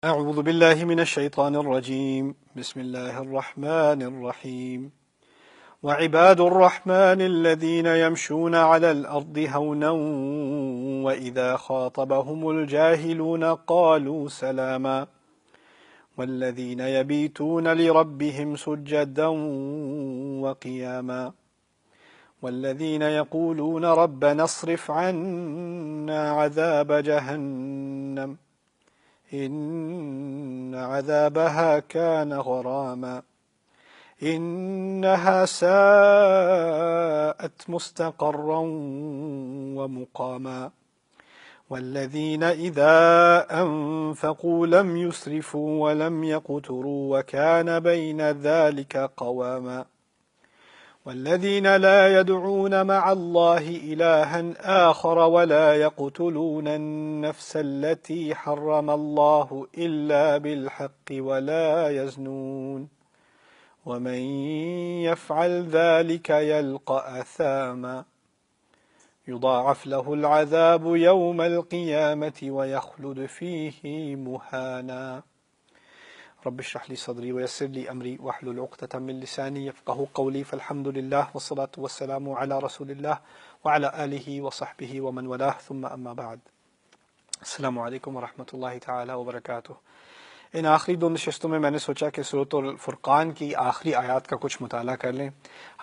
أعوذ بالله من الشيطان الرجيم بسم الله الرحمن الرحيم وعباد الرحمن الذين يمشون على الأرض هونا وإذا خاطبهم الجاهلون قالوا سلاما والذين يبيتون لربهم سجدا وقياما والذين يقولون ربنا اصرف عنا عذاب جهنم إن عذابها كان غراما إنها ساءت مستقرا ومقاما والذين إذا أنفقوا لم يسرفوا ولم يقتروا وكان بين ذلك قواما والذين لا يدعون مع الله إلها آخر ولا يقتلون النفس التي حرم الله إلا بالحق ولا يزنون ومن يفعل ذلك يلقى أثاما يضاعف له العذاب يوم القيامة ويخلد فيه مهانا رب اشرح لي صدري ويسر لي أمري واحلل عقدة من لساني يفقهوا قولي فالحمد لله والصلاة والسلام على رسول الله وعلى آله وصحبه ومن والاه ثم أما بعد السلام علیکم ورحمۃ اللہ تعالی وبرکاتہ۔ ان آخری دو نشستوں میں نے سوچا کہ سورۃ الفرقان کی آخری آیات کا کچھ مطالعہ کر لیں۔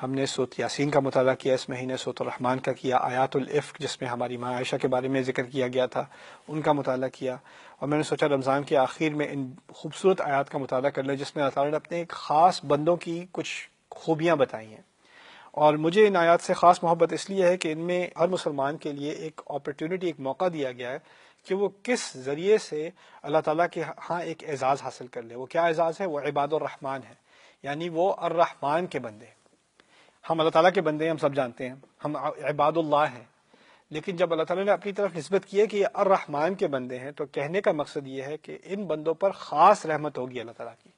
ہم نے سورۃ یاسین کا مطالعہ کیا اس مہینے، سورۃ الرحمن کا کیا، آیات العفق جس میں ہماری ماں عائشہ کے بارے میں ذکر کیا گیا تھا ان کا مطالعہ کیا، اور میں نے سوچا رمضان کے آخر میں ان خوبصورت آیات کا مطالعہ کر لیں جس میں اللہ تعالیٰ نے اپنے ایک خاص بندوں کی کچھ خوبیاں بتائی ہیں۔ اور مجھے ان آیات سے خاص محبت اس لیے ہے کہ ان میں ہر مسلمان کے لیے ایک اپرچونٹی، ایک موقع دیا گیا ہے کہ وہ کس ذریعے سے اللہ تعالیٰ کے ہاں ایک اعزاز حاصل کر لے۔ وہ کیا اعزاز ہے؟ وہ عباد الرحمن ہے، یعنی وہ الرحمن کے بندے۔ ہم اللہ تعالیٰ کے بندے ہیں، ہم سب جانتے ہیں، ہم عباد اللہ ہیں، لیکن جب اللہ تعالیٰ نے اپنی طرف نسبت کی ہے کہ یہ الرحمن کے بندے ہیں تو کہنے کا مقصد یہ ہے کہ ان بندوں پر خاص رحمت ہوگی اللہ تعالیٰ کی۔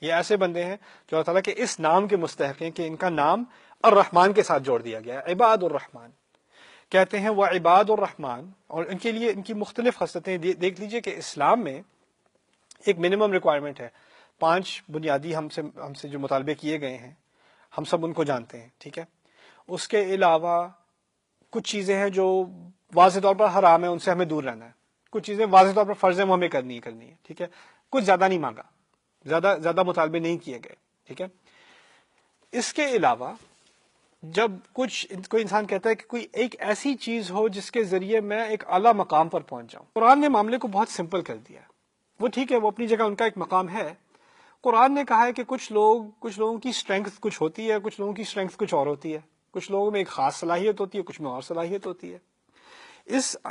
یہ ایسے بندے ہیں جو اللہ تعالیٰ کے اس نام کے مستحق ہیں کہ ان کا نام الرحمن کے ساتھ جوڑ دیا گیا ہے، عباد الرحمن کہتے ہیں۔ وہ عباد الرحمن، اور ان کے لیے ان کی مختلف خصلتیں دیکھ لیجئے کہ اسلام میں ایک منیمم ریکوائرمنٹ ہے، 5 بنیادی ہم سے جو مطالبے کیے گئے ہیں ہم سب ان کو جانتے ہیں، ٹھیک ہے۔ اس کے علاوہ کچھ چیزیں ہیں جو واضح طور پر حرام ہے، ان سے ہمیں دور رہنا ہے، کچھ چیزیں واضح طور پر فرض ہے وہ ہمیں کرنی ہے، ٹھیک ہے۔ کچھ زیادہ نہیں مانگا، زیادہ مطالبے نہیں کیے گئے، ٹھیک ہے۔ اس کے علاوہ جب کوئی انسان کہتا ہے کہ کوئی ایک ایسی چیز ہو جس کے ذریعے میں ایک اعلیٰ مقام پر پہنچ جاؤں، قرآن نے معاملے کو بہت سمپل کر دیا ہے۔ وہ ٹھیک ہے، وہ اپنی جگہ ان کا ایک مقام ہے۔ قرآن نے کہا ہے کہ کچھ لوگوں کی اسٹرینگتھ کچھ ہوتی ہے، کچھ لوگوں کی اسٹرینگتھ کچھ اور ہوتی ہے، کچھ لوگوں میں ایک خاص صلاحیت ہوتی ہے، کچھ میں اور صلاحیت ہوتی ہے۔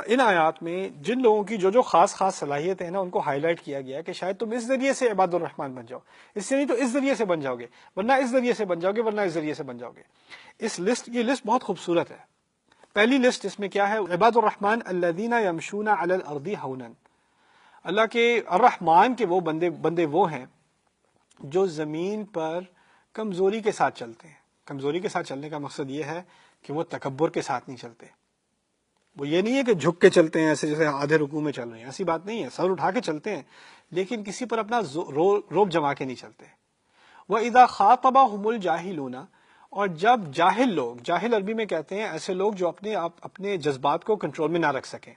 ان آیات میں جن لوگوں کی جو خاص صلاحیتیں ہیں نا ان کو ہائی لائٹ کیا گیا ہے کہ شاید تم اس ذریعے سے عباد الرحمن بن جاؤ، اس سے نہیں تو اس ذریعے سے بن جاؤ گے، ورنہ اس ذریعے سے بن جاؤ گے، ورنہ اس ذریعے سے بن جاؤ گے۔ یہ لسٹ بہت خوبصورت ہے۔ پہلی لسٹ اس میں کیا ہے؟ عباد الرحمن الذین یمشون علی الارض ہونا۔ اللہ کے الرحمن کے وہ بندے وہ ہیں جو زمین پر کمزوری کے ساتھ چلتے ہیں۔ کمزوری کے ساتھ چلنے کا مقصد یہ ہے کہ وہ تکبر کے ساتھ نہیں چلتے۔ وہ یہ نہیں ہے کہ جھک کے چلتے ہیں ایسے جیسے آدھے رکوع میں چل رہے ہیں، ایسی بات نہیں ہے، سر اٹھا کے چلتے ہیں لیکن کسی پر اپنا روب جما کے نہیں چلتے۔ وَإِذَا خَاطَبَهُمُ الْجَاهِلُونَ، اور جب جاہل لوگ، جاہل عربی میں کہتے ہیں ایسے لوگ جو اپنے جذبات کو کنٹرول میں نہ رکھ سکیں،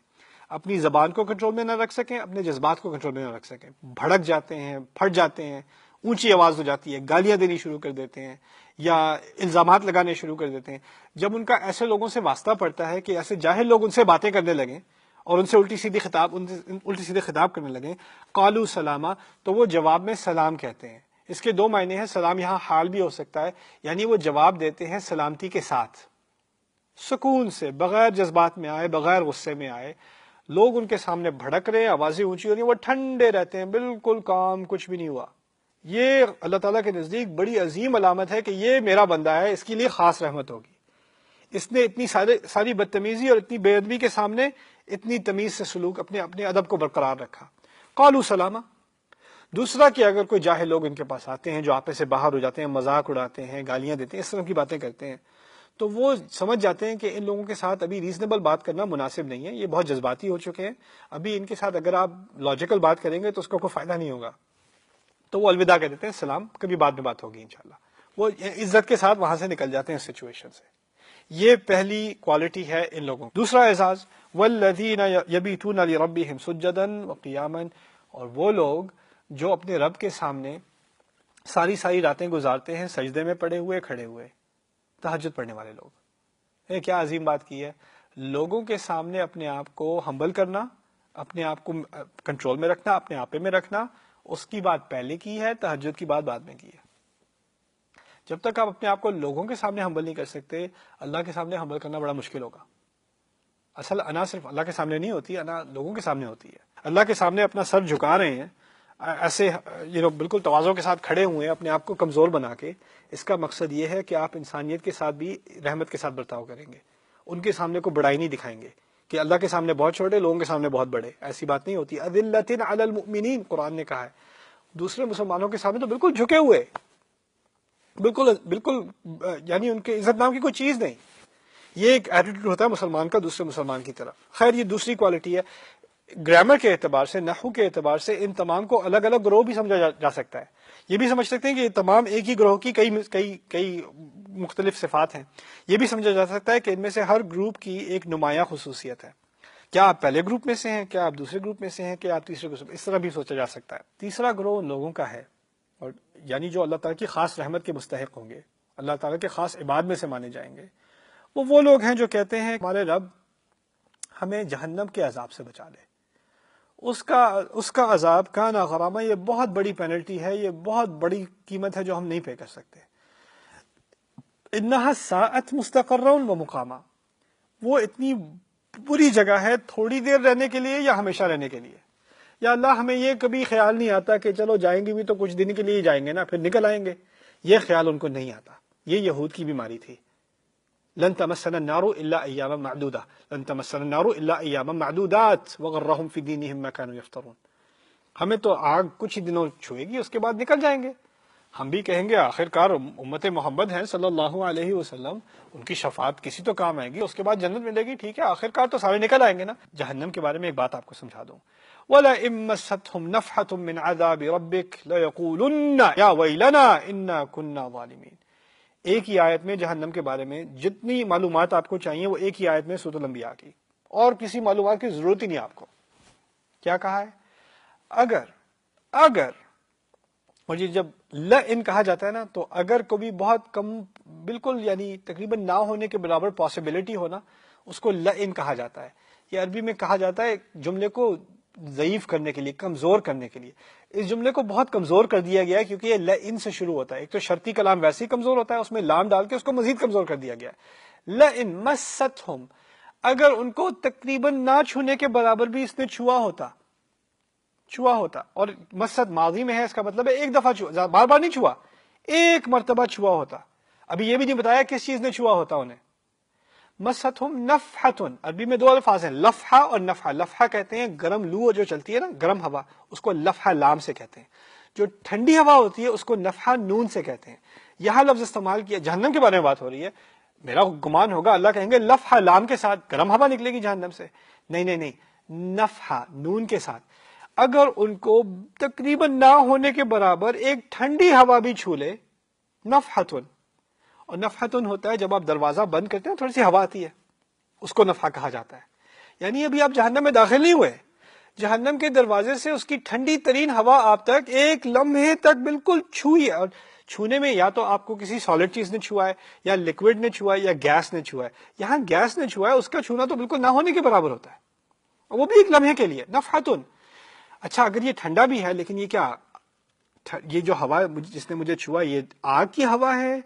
اپنی زبان کو کنٹرول میں نہ رکھ سکیں، اپنے جذبات کو کنٹرول میں نہ رکھ سکیں، بھڑک جاتے ہیں، پھٹ جاتے ہیں، اونچی آواز ہو جاتی ہے، گالیاں دینی شروع کر دیتے ہیں یا الزامات لگانے شروع کر دیتے ہیں۔ جب ان کا ایسے لوگوں سے واسطہ پڑتا ہے کہ ایسے جاہل لوگ ان سے باتیں کرنے لگیں اور ان سے الٹی سیدھے خطاب کرنے لگیں، قالوا سلاما، تو وہ جواب میں سلام کہتے ہیں۔ اس کے 2 معنی ہیں۔ سلام یہاں حال بھی ہو سکتا ہے، یعنی وہ جواب دیتے ہیں سلامتی کے ساتھ، سکون سے، بغیر جذبات میں آئے، بغیر غصے میں آئے۔ لوگ ان کے سامنے بھڑک رہے ہیں، آوازیں اونچی ہو رہی ہیں، وہ ٹھنڈے رہتے ہیں، بالکل کام، کچھ بھی نہیں ہوا۔ یہ اللہ تعالیٰ کے نزدیک بڑی عظیم علامت ہے کہ یہ میرا بندہ ہے، اس کے لیے خاص رحمت ہوگی۔ اس نے اتنی ساری بدتمیزی اور اتنی بے ادبی کے سامنے اتنی تمیز سے سلوک، اپنے ادب کو برقرار رکھا۔ قالوا سلاما۔ دوسرا کہ اگر کوئی جاہل لوگ ان کے پاس آتے ہیں جو آپے سے باہر ہو جاتے ہیں، مذاق اڑاتے ہیں، گالیاں دیتے ہیں، اس طرح کی باتیں کرتے ہیں، تو وہ سمجھ جاتے ہیں کہ ان لوگوں کے ساتھ ابھی ریزنیبل بات کرنا مناسب نہیں ہے، یہ بہت جذباتی ہو چکے ہیں، ابھی ان کے ساتھ اگر آپ لاجیکل بات کریں گے تو اس کا کوئی فائدہ نہیں ہوگا، تو وہ الوداع کہہ دیتے ہیں، سلام، کبھی بعد میں بات ہوگی انشاءاللہ، وہ عزت کے ساتھ وہاں سے نکل جاتے ہیں اس سچویشن سے۔ یہ پہلی کوالٹی ہے ان لوگوں۔ دوسرا اعزاز، والذین یبیتون لربہم سجدا وقیاما، اور وہ لوگ جو اپنے رب کے سامنے ساری راتیں گزارتے ہیں سجدے میں پڑے ہوئے، کھڑے ہوئے، تہجد پڑھنے والے لوگ۔ یہ کیا عظیم بات کی ہے، لوگوں کے سامنے اپنے آپ کو ہمبل کرنا، اپنے آپ کو کنٹرول میں رکھنا، اپنے آپے میں رکھنا، اس کی بات پہلے کی ہے، تہجد کی بات بعد میں کی ہے۔ جب تک آپ اپنے آپ کو لوگوں کے سامنے ہمبل نہیں کر سکتے، اللہ کے سامنے ہمبل کرنا بڑا مشکل ہوگا۔ اصل انا صرف اللہ کے سامنے نہیں ہوتی، انا لوگوں کے سامنے ہوتی ہے۔ اللہ کے سامنے اپنا سر جھکا رہے ہیں، ایسے بالکل تواضع کے ساتھ کھڑے ہوئے ہیں، اپنے آپ کو کمزور بنا کے، اس کا مقصد یہ ہے کہ آپ انسانیت کے ساتھ بھی رحمت کے ساتھ برتاؤ کریں گے، ان کے سامنے کو بڑائی نہیں دکھائیں گے کہ اللہ کے سامنے بہت چھوٹے، لوگوں کے سامنے بہت بڑے، ایسی بات نہیں ہوتی۔ اذلۃ علی المؤمنین قرآن نے کہا ہے، دوسرے مسلمانوں کے سامنے تو بالکل جھکے ہوئے، بالکل یعنی ان کے عزت نام کی کوئی چیز نہیں۔ یہ ایک ایٹیٹیوڈ ہوتا ہے مسلمان کا دوسرے مسلمان کی طرف۔ خیر، یہ دوسری کوالٹی ہے۔ گرامر کے اعتبار سے، نحو کے اعتبار سے ان تمام کو الگ الگ گروہ بھی سمجھا جا سکتا ہے۔ یہ بھی سمجھ سکتے ہیں کہ یہ تمام ایک ہی گروہ کی کئی مختلف صفات ہیں۔ یہ بھی سمجھا جا سکتا ہے کہ ان میں سے ہر گروپ کی ایک نمایاں خصوصیت ہے۔ کیا آپ پہلے گروپ میں سے ہیں، کیا آپ دوسرے گروپ میں سے ہیں، کیا آپ تیسرے گروپ میں، اس طرح بھی سوچا جا سکتا ہے۔ تیسرا گروہ ان لوگوں کا ہے، اور یعنی جو اللہ تعالیٰ کی خاص رحمت کے مستحق ہوں گے، اللہ تعالیٰ کے خاص عباد میں سے مانے جائیں گے۔ وہ لوگ ہیں جو کہتے ہیں ہمارے رب ہمیں جہنم کے عذاب سے بچا لے، اس کا عذاب کان غرامہ، یہ بہت بڑی پینلٹی ہے، یہ بہت بڑی قیمت ہے جو ہم نہیں پے کر سکتے۔ انہا ساعت مستقرا و مقامہ، وہ اتنی بری جگہ ہے تھوڑی دیر رہنے کے لیے یا ہمیشہ رہنے کے لیے۔ یا اللہ ہمیں یہ کبھی خیال نہیں آتا کہ چلو جائیں گے بھی تو کچھ دن کے لیے ہی جائیں گے نا، پھر نکل آئیں گے، یہ خیال ان کو نہیں آتا۔ یہ یہود کی بیماری تھی۔ لن تمسنا النار الا ایاما معدودہ، لن تمسنا النار الا ایاما معدودات وغرہم فی دینہم ما کانوا یفترون، ہمیں تو آگ کچھ ہی دنوں چھوئے گی، اس کے بعد نکل جائیں گے۔ ہم بھی کہیں گے آخر کار امت محمد ہیں صلی اللہ علیہ وسلم، ان کی شفاعت کسی تو کام آئے گی، اس کے بعد جنت ملے گی، ٹھیک ہے، آخر کار تو سارے نکل آئیں گے نا۔ جہنم کے بارے میں ایک بات آپ کو سمجھا دوں، وَلَئِن مَّسَّتْهُمْ نَفْحَةٌ مِّنْ عَذَابِ رَبِّكَ لَيَقُولُنَّ يَا وَيْلَنَا إِنَّا كُنَّا ظَالِمِينَ۔ ایک ہی آیت میں جہنم کے بارے میں جتنی معلومات آپ کو چاہیے وہ ایک ہی آیت میں سورۃ الانبیاء کی، اور کسی معلومات کی ضرورت ہی نہیں آپ کو۔ کیا کہا ہے؟ اگر اور یہ جب لئن کہا جاتا ہے نا، تو اگر کبھی بہت کم، بالکل یعنی تقریباً نہ ہونے کے برابر پاسبلٹی ہونا، اس کو لئن کہا جاتا ہے۔ یہ عربی میں کہا جاتا ہے جملے کو ضعیف کرنے کے لیے، کمزور کرنے کے لیے۔ اس جملے کو بہت کمزور کر دیا گیا ہے کیونکہ یہ لئن سے شروع ہوتا ہے۔ ایک تو شرطی کلام ویسے ہی کمزور ہوتا ہے، اس میں لام ڈال کے اس کو مزید کمزور کر دیا گیا ہے۔ لئن مستہم، اگر ان کو تقریباً نہ چھونے کے برابر بھی اس نے چھوا ہوتا، اور مست ماضی میں ہے، اس کا مطلب ہے ایک دفعہ چھوا، بار بار نہیں چھوا، ایک مرتبہ چھوا ہوتا۔ ابھی یہ بھی نہیں بتایا کس چیز نے چھوا ہوتا انہیں۔ مستہم نفحتن، عربی میں دو الفاظ ہیں، لفحہ اور نفحہ۔ لفحہ کہتے ہیں گرم لو جو چلتی ہے نا، گرم ہوا، اس کو لفحہ لام سے کہتے ہیں۔ جو ٹھنڈی ہوا ہوتی ہے اس کو نفحہ نون سے کہتے ہیں۔ یہاں لفظ استعمال کیا، جہنم کے بارے میں بات ہو رہی ہے، میرا گمان ہوگا اللہ کہیں گے لفحہ لام کے ساتھ گرم ہوا نکلے گی جہنم سے، نہیں، نفحہ نون کے ساتھ۔ اگر ان کو تقریباً نہ ہونے کے برابر ایک ٹھنڈی ہوا بھی چھو لے، نفحتن، اور نفحتن ہوتا ہے جب آپ دروازہ بند کرتے ہیں تھوڑی سی ہوا آتی ہے، اس کو نفحہ کہا جاتا ہے۔ یعنی ابھی آپ جہنم میں داخل نہیں ہوئے، جہنم کے دروازے سے اس کی ٹھنڈی ترین ہوا آپ تک ایک لمحے تک بالکل چھوئی ہے، اور چھونے میں یا تو آپ کو کسی سالڈ چیز نے چھوا ہے، یا لیکوڈ نے چھوا ہے، یا گیس نے چھوا ہے۔ یہاں گیس نے چھوا ہے، اس کا چھونا تو بالکل نہ ہونے کے برابر ہوتا ہے، اور وہ بھی ایک لمحے کے لیے، نفحتن۔ اچھا اگر یہ ٹھنڈا بھی ہے، لیکن یہ کیا، یہ جو ہوا جس نے مجھے چھوا، یہ آگ کی ہوا ہے،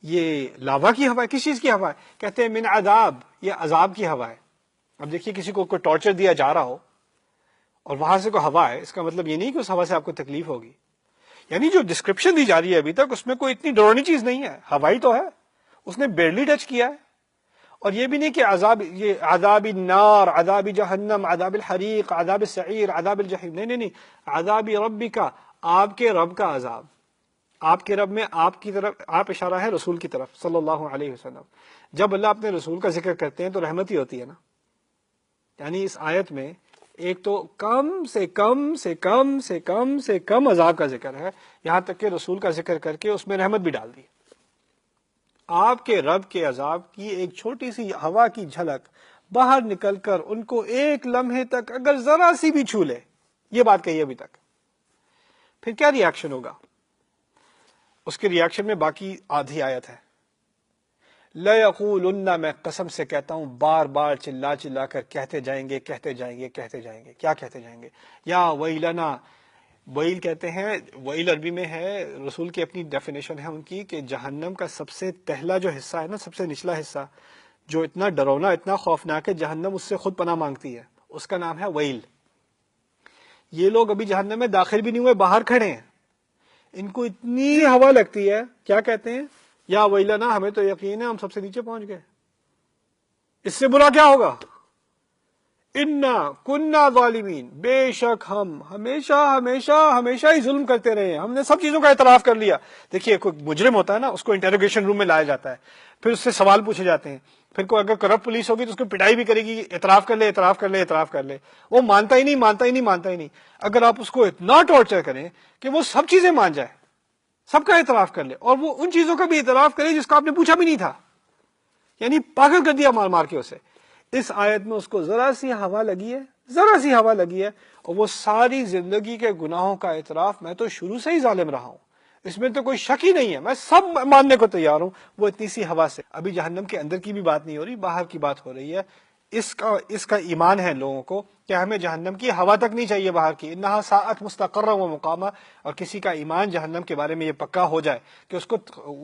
یہ لاوا کی ہوا ہے، کس چیز کی ہوا ہے؟ کہتے ہیں من عذاب، یہ عذاب کی ہوا ہے۔ اب دیکھیے کسی کو کوئی ٹارچر دیا جا رہا ہو اور وہاں سے کوئی ہوا ہے، اس کا مطلب یہ نہیں کہ اس ہوا سے آپ کو تکلیف ہوگی۔ یعنی جو ڈسکرپشن دی جا رہی ہے ابھی تک، اس میں کوئی اتنی ڈراؤنی چیز نہیں ہے، ہوائی تو ہے، اس نے بیرلی ٹچ کیا ہے۔ اور یہ بھی نہیں کہ عذاب، یہ عذاب النار، عذاب جہنم، عذاب الحریق، عذاب السعیر، عذاب الجحیم، نہیں، عذاب ربک، آپ کے رب کا عذاب۔ آپ کے رب میں آپ کی طرف، آپ اشارہ ہے رسول کی طرف صلی اللہ علیہ وسلم. جب اللہ اپنے رسول کا ذکر کرتے ہیں تو رحمت ہی ہوتی ہے نا. یعنی اس آیت میں ایک تو کم سے کم سے کم سے کم سے کم عذاب کا ذکر ہے، یہاں تک کہ رسول کا ذکر کر کے اس میں رحمت بھی ڈال دی. آپ کے رب کے عذاب کی ایک چھوٹی سی ہوا کی جھلک باہر نکل کر ان کو ایک لمحے تک اگر ذرا سی بھی چھو لے، یہ بات کہی ابھی تک، پھر کیا ری ایکشن ہوگا؟ اس کے ری ایکشن میں باقی آدھی آیت ہے. لَيَقُولُنَّ، میں قسم سے کہتا ہوں، بار بار چلا چلا کر کہتے جائیں گے کہتے جائیں گے کہتے جائیں گے. کیا کہتے جائیں گے؟ یا ویلنا. ویل کہتے ہیں، ویل عربی میں ہے، رسول کی اپنی ڈیفینیشن ہے ان کی، کہ جہنم کا سب سے پہلا جو حصہ ہے نا، سب سے نچلا حصہ جو اتنا ڈرونا اتنا خوفناک ہے، جہنم اس سے خود پناہ مانگتی ہے، اس کا نام ہے ویل. یہ لوگ ابھی جہنم میں داخل بھی نہیں ہوئے، باہر کھڑے ہیں، ان کو اتنی ہوا لگتی ہے، کیا کہتے ہیں؟ یا ویلنا، ہمیں تو یقین ہے ہم سب سے نیچے پہنچ گئے، اس سے برا کیا ہوگا؟ انا کننا ظالمین، بے شک ہم ہمیشہ ہمیشہ ہمیشہ ہی ظلم کرتے رہے ہیں، ہم نے سب چیزوں کا اعتراف کر لیا. دیکھیے کوئی مجرم ہوتا ہے نا، اس کو انٹروگیشن روم میں لایا جاتا ہے، پھر اس سے سوال پوچھے جاتے ہیں، پھر کوئی اگر کرپٹ پولیس ہوگی تو اس کو پٹائی بھی کرے گی، اعتراف کر لے اعتراف کر لے اعتراف کر لے، وہ مانتا ہی نہیں مانتا ہی نہیں مانتا ہی نہیں. اگر آپ اس کو اتنا ٹارچر کریں کہ وہ سب چیزیں مان جائے، سب کا اعتراف کر لے، اور وہ ان چیزوں کا بھی اعتراف کرے جس کو آپ نے پوچھا بھی نہیں تھا، یعنی پاگل کر دیا مار مار کے اسے. اس آیت میں اس کو ذرا سی ہوا لگی ہے، ذرا سی ہوا لگی ہے، اور وہ ساری زندگی کے گناہوں کا اعتراف، میں تو شروع سے ہی ظالم رہا ہوں، اس میں تو کوئی شک ہی نہیں ہے، میں سب ماننے کو تیار ہوں. وہ اتنی سی ہوا سے، ابھی جہنم کے اندر کی بھی بات نہیں ہو رہی، باہر کی بات ہو رہی ہے. اس کا ایمان ہے لوگوں کو کہ ہمیں جہنم کی ہوا تک نہیں چاہیے باہر کی. انہا ساعت مستقرا و مقامہ. اور کسی کا ایمان جہنم کے بارے میں یہ پکا ہو جائے کہ اس کو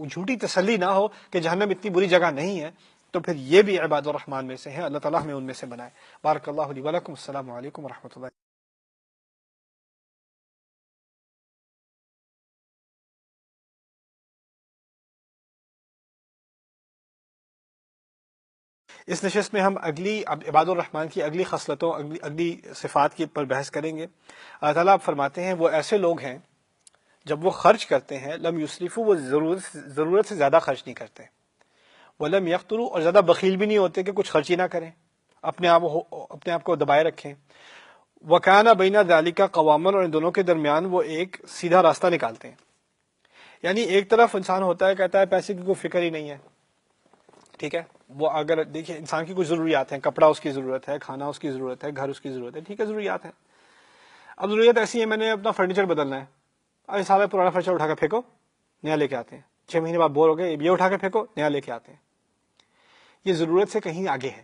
جھوٹی تسلی نہ ہو کہ جہنم اتنی بری جگہ نہیں ہے، تو پھر یہ بھی عباد الرحمن میں سے ہے. اللہ تعالیٰ ہمیں ان میں سے بنائے. بارک اللہ لی ولکم. السلام علیکم ورحمۃ اللہ. اس نشست میں ہم عباد الرحمن کی اگلی خصلتوں، اگلی صفات کی پر بحث کریں گے. اللہ تعالیٰ آپ فرماتے ہیں وہ ایسے لوگ ہیں جب وہ خرچ کرتے ہیں، لم یسرفوا، وہ ضرورت سے زیادہ خرچ نہیں کرتے، ولم یقتروا، اور زیادہ بخیل بھی نہیں ہوتے کہ کچھ خرچ ہی نہ کریں، اپنے آپ کو دبائے رکھیں. وکانہ بین ذالک قواما، اور ان دونوں کے درمیان وہ ایک سیدھا راستہ نکالتے ہیں. یعنی ایک طرف انسان ہوتا ہے کہتا ہے پیسے کی کوئی فکر ہی نہیں ہے، ٹھیک ہے، وہ اگر دیکھیں انسان کی کچھ ضروریات ہیں، کپڑا اس کی ضرورت ہے، کھانا اس کی ضرورت ہے، گھر اس کی ضرورت ہے، ٹھیک ہے، ضروریات ہیں. اب ضروریات ایسی ہے، میں نے اپنا فرنیچر بدلنا ہے، ارے سارا پرانا فرنیچر اٹھا کے پھینکو، نیا لے کے آتے ہیں. 6 مہینے بعد بور ہو گئے، یہ اٹھا کے پھینکو، نیا لے کے آتے ہیں. یہ ضرورت سے کہیں آگے ہے.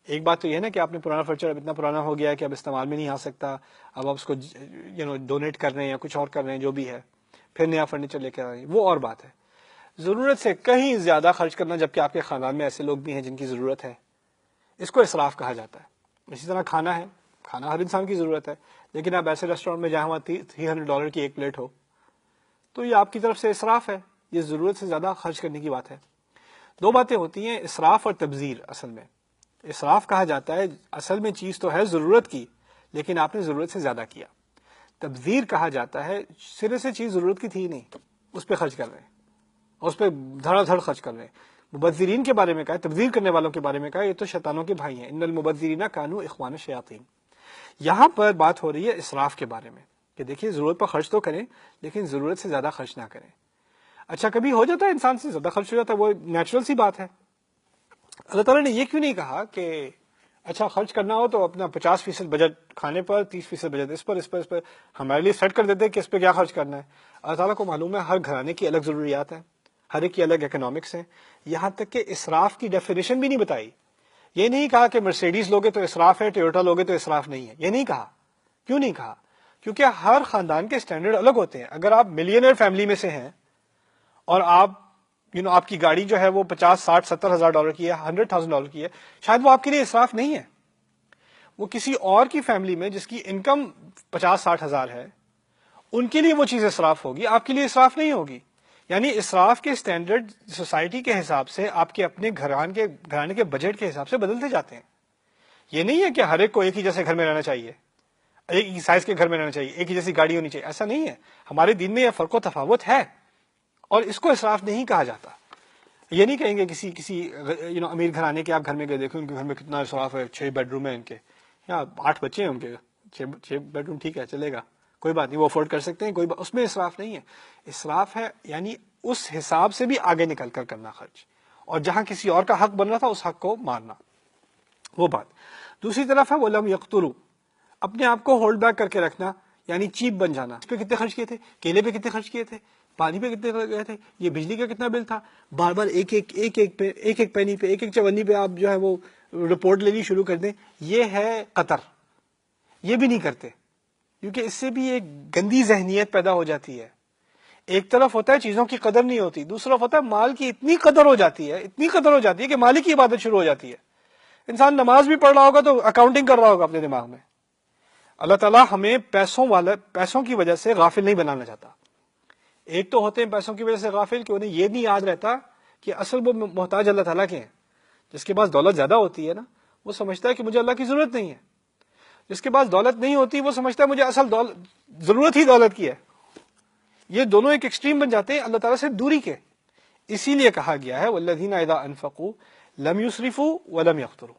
ایک بات تو یہ ہے نا کہ آپ نے پرانا فرنیچر اب اتنا پرانا ہو گیا ہے کہ اب استعمال میں نہیں آ سکتا، اب آپ اس کو ڈونیٹ کر رہے ہیں یا کچھ اور کر رہے ہیں، جو بھی ہے، پھر نیا فرنیچر لے کے آ رہے ہیں، وہ اور بات ہے. ضرورت سے کہیں زیادہ خرچ کرنا، جبکہ آپ کے خاندان میں ایسے لوگ بھی ہیں جن کی ضرورت ہے، اس کو اسراف کہا جاتا ہے. اسی طرح کھانا ہے، کھانا ہر انسان کی ضرورت ہے، لیکن آپ ایسے ریسٹورینٹ میں جہاں وہاں $300 کی ایک پلیٹ ہو، تو یہ آپ کی طرف سے اسراف ہے، یہ ضرورت سے زیادہ خرچ کرنے کی بات ہے. دو باتیں ہوتی ہیں، اسراف اور تبذیر. اصل میں اسراف کہا جاتا ہے اصل میں چیز تو ہے ضرورت کی، لیکن آپ نے ضرورت سے زیادہ کیا. تبذیر کہا جاتا ہے سرے سے چیز ضرورت کی تھی نہیں، اس پہ خرچ کر رہے ہیں، اور اس پہ دھڑا دھڑ خرچ کر رہے ہیں. مبذرین کے بارے میں کہا ہے، تبذیر کرنے والوں کے بارے میں کہا ہے، یہ تو شیطانوں کے بھائی ہیں. ان المبذرین کانوا اخوان الشیاطین. یہاں پر بات ہو رہی ہے اسراف کے بارے میں کہ دیکھیے ضرورت پر خرچ تو کریں، لیکن ضرورت سے زیادہ خرچ نہ کریں. اچھا کبھی ہو جاتا ہے انسان سے زیادہ خرچ ہو جاتا ہے، وہ نیچرل سی بات ہے. اللہ تعالیٰ نے یہ کیوں نہیں کہا کہ اچھا خرچ کرنا ہو تو اپنا 50% بجٹ کھانے پر، 30% بجٹ اس پر ہمارے لیے سیٹ کر دیتے ہیں کہ اس پہ کیا خرچ کرنا ہے. اللہ تعالیٰ کو معلوم ہے ہر گھرانے کی الگ ضروریات ہیں، ہر ایک کی الگ اکنامکس ہیں. یہاں تک کہ اسراف کی ڈیفینیشن بھی نہیں بتائی. یہ نہیں کہا کہ مرسیڈیز لوگے تو اسراف ہے، ٹویوٹا لوگے تو اسراف نہیں ہے، یہ نہیں کہا. کیوں نہیں کہا؟ کیونکہ ہر خاندان کے اسٹینڈرڈ الگ ہوتے ہیں. اگر آپ ملینئر فیملی میں سے ہیں اور آپ کی گاڑی جو ہے وہ 50 60 70 ہزار ڈالر کی ہے، $100,000 کی ہے، شاید وہ آپ کے لیے اسراف نہیں ہے. وہ کسی اور کی فیملی میں جس کی انکم 50 60 ہزار ہے، ان کے لیے وہ چیز اسراف ہوگی، آپ کے لیے اسراف نہیں ہوگی. یعنی اسراف کے اسٹینڈرڈ سوسائٹی کے حساب سے، آپ کے اپنے گھرانے کے بجٹ کے حساب سے بدلتے جاتے ہیں. یہ نہیں ہے کہ ہر ایک کو ایک ہی جیسے گھر میں رہنا چاہیے، ایک ہی سائز کے گھر میں رہنا چاہیے، ایک ہی جیسی گاڑی ہونی چاہیے، ایسا نہیں ہے. ہمارے دین میں یہ فرق و تفاوت ہے، اور اس کو اسراف نہیں کہا جاتا. یہ نہیں کہیں گے کسی امیر گھرانے کے آپ گھر میں گئے دیکھیں ان کے گھر میں کتنا اسراف ہے، 6 بیڈ روم ہے ان کے، یا 8 بچے ہیں ان کے، 6 بیڈ روم ٹھیک ہے چلے گا، کوئی بات نہیں، وہ افورڈ کر سکتے ہیں، کوئی اس میں اسراف نہیں ہے. اسراف ہے یعنی اس حساب سے بھی آگے نکل کر کرنا خرچ، اور جہاں کسی اور کا حق بن رہا تھا اس حق کو مارنا، وہ بات. دوسری طرف ہے وَلَمْ يَقْتُرُوا، اپنے آپ کو ہولڈ بیک کر کے رکھنا، یعنی چیپ بن جانا. اس پہ کتنے خرچ کیے تھے، کیلے پہ کتنے خرچ کیے تھے، پانی پہ کتنے گئے تھے، یہ بجلی کا کتنا بل تھا، بار بار ایک ایک پینی پہ، ایک ایک چونی پہ آپ جو ہے وہ رپورٹ لینی شروع کر دیں. یہ ہے قطر. یہ بھی نہیں کرتے، کیونکہ اس سے بھی ایک گندی ذہنیت پیدا ہو جاتی ہے. ایک طرف ہوتا ہے چیزوں کی قدر نہیں ہوتی، دوسرا طرف ہوتا ہے مال کی اتنی قدر ہو جاتی ہے کہ مال کی عبادت شروع ہو جاتی ہے. انسان نماز بھی پڑھ رہا ہوگا تو اکاؤنٹنگ کر رہا ہوگا اپنے دماغ میں. اللہ تعالیٰ ہمیں پیسوں کی وجہ سے غافل نہیں بنانا چاہتا. ایک تو ہوتے ہیں پیسوں کی وجہ سے غافل کہ انہیں یہ نہیں یاد رہتا کہ اصل وہ محتاج اللہ تعالیٰ کے ہیں. جس کے پاس دولت زیادہ ہوتی ہے نا، وہ سمجھتا ہے کہ مجھے اللہ کی ضرورت نہیں ہے. جس کے پاس دولت نہیں ہوتی وہ سمجھتا ہے مجھے اصل ضرورت ہی دولت کی ہے. یہ دونوں ایک ایکسٹریم بن جاتے ہیں اللہ تعالیٰ سے دوری کے. اسی لیے کہا گیا ہے والذین اذا انفقوا لم یسرفوا ولم یقتروا.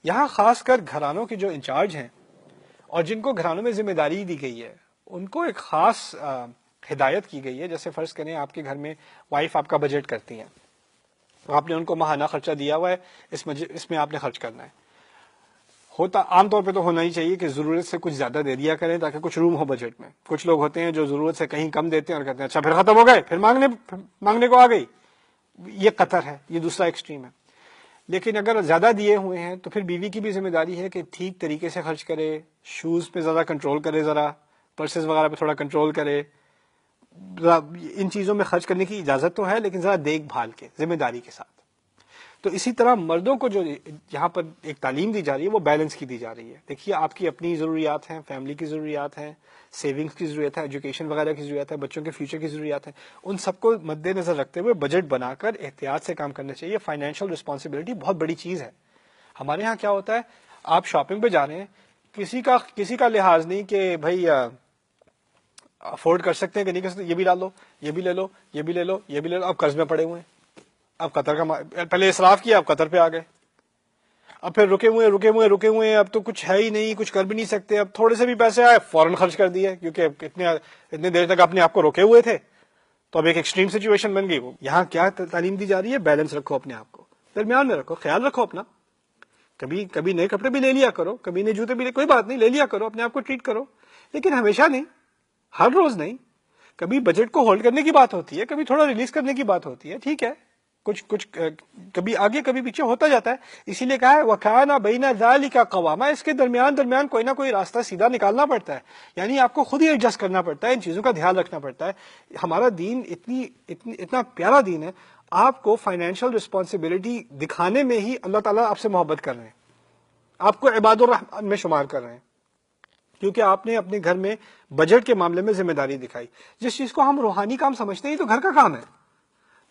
یہاں خاص کر گھرانوں کے جو انچارج ہیں اور جن کو گھرانوں میں ذمہ داری دی گئی ہے ان کو ایک خاص ہدایت کی گئی ہے. جیسے فرض کریں آپ کے گھر میں وائف آپ کا بجٹ کرتی ہیں، تو آپ نے ان کو ماہانہ خرچہ دیا ہوا ہے، اس میں آپ نے خرچ کرنا ہے. ہوتا عام طور پہ تو ہونا ہی چاہیے کہ ضرورت سے کچھ زیادہ دے دیا کریں تاکہ کچھ روم ہو بجٹ میں. کچھ لوگ ہوتے ہیں جو ضرورت سے کہیں کم دیتے ہیں اور کہتے ہیں اچھا پھر ختم ہو گئے، پھر مانگنے کو آ گئی. یہ قطر ہے، یہ دوسرا ایکسٹریم ہے. لیکن اگر زیادہ دیے ہوئے ہیں تو پھر بیوی کی بھی ذمہ داری ہے کہ ٹھیک طریقے سے خرچ کرے، شوز پہ زیادہ کنٹرول کرے، ذرا پرسز وغیرہ پہ تھوڑا کنٹرول کرے. ان چیزوں میں خرچ کرنے کی اجازت تو ہے لیکن ذرا دیکھ بھال کے، ذمہ داری کے ساتھ. تو اسی طرح مردوں کو جو یہاں پر ایک تعلیم دی جا رہی ہے وہ بیلنس کی دی جا رہی ہے. دیکھیے آپ کی اپنی ضروریات ہیں، فیملی کی ضروریات ہیں، سیونگز کی ضرورت ہے، ایجوکیشن وغیرہ کی ضرورت ہے، بچوں کے فیوچر کی ضروریات ہیں. ان سب کو مد نظر رکھتے ہوئے بجٹ بنا کر احتیاط سے کام کرنا چاہیے. فائنینشیل رسپانسبلٹی بہت بڑی چیز ہے. ہمارے ہاں کیا ہوتا ہے، آپ شاپنگ پہ جا رہے ہیں، کسی کا لحاظ نہیں کہ بھائی افورڈ کر سکتے ہیں کہ نہیں کر سکتے، یہ بھی لا لو، یہ بھی لے لو، یہ بھی لے لو، یہ بھی لے لو. اب قرض میں پڑے ہوئے ہیں، اب قطر کا پہلے اسراف کیا، اب قطر پہ آ گئے، اب پھر رکے ہوئے ہیں، اب تو کچھ ہے ہی نہیں، کچھ کر بھی نہیں سکتے. اب تھوڑے سے بھی پیسے آئے فوراً خرچ کر دیے، کیونکہ اتنے دیر تک اپنے آپ کو روکے ہوئے تھے. تو اب ایک ایکسٹریم سچویشن بن گئی. یہاں کیا تعلیم دی جا رہی ہے، بیلنس رکھو، اپنے آپ کو درمیان میں رکھو، خیال رکھو اپنا. کبھی نئے کپڑے بھی لے لیا کرو، کبھی نئے جوتے بھی کوئی بات نہیں، لے لیا کرو، اپنے آپ کو ٹریٹ کرو. لیکن ہمیشہ نہیں، ہر روز نہیں. کبھی بجٹ کو ہولڈ کرنے کی بات ہوتی ہے، کبھی تھوڑا ریلیز کرنے کی بات ہوتی ہے، ٹھیک ہے، کچھ کبھی آگے کبھی پیچھے ہوتا جاتا ہے. اسی لیے کہا ہے وَكَانَ بَيْنَ ذَلِكَ قَوَامًا، اس کے درمیان کوئی نہ کوئی راستہ سیدھا نکالنا پڑتا ہے. یعنی آپ کو خود ہی ایڈجسٹ کرنا پڑتا ہے، ان چیزوں کا دھیان رکھنا پڑتا ہے. ہمارا دین اتنا پیارا دین ہے. آپ کو فائنینشیل رسپانسبلٹی دکھانے میں ہی اللہ تعالیٰ آپ سے محبت کر رہے ہیں، آپ کو عباد الرحمان میں شمار کر رہے ہیں، کیونکہ آپ نے اپنے گھر میں بجٹ کے معاملے میں ذمہ داری دکھائی. جس چیز کو ہم روحانی کام سمجھتے ہیں یہ تو گھر کا کام ہے.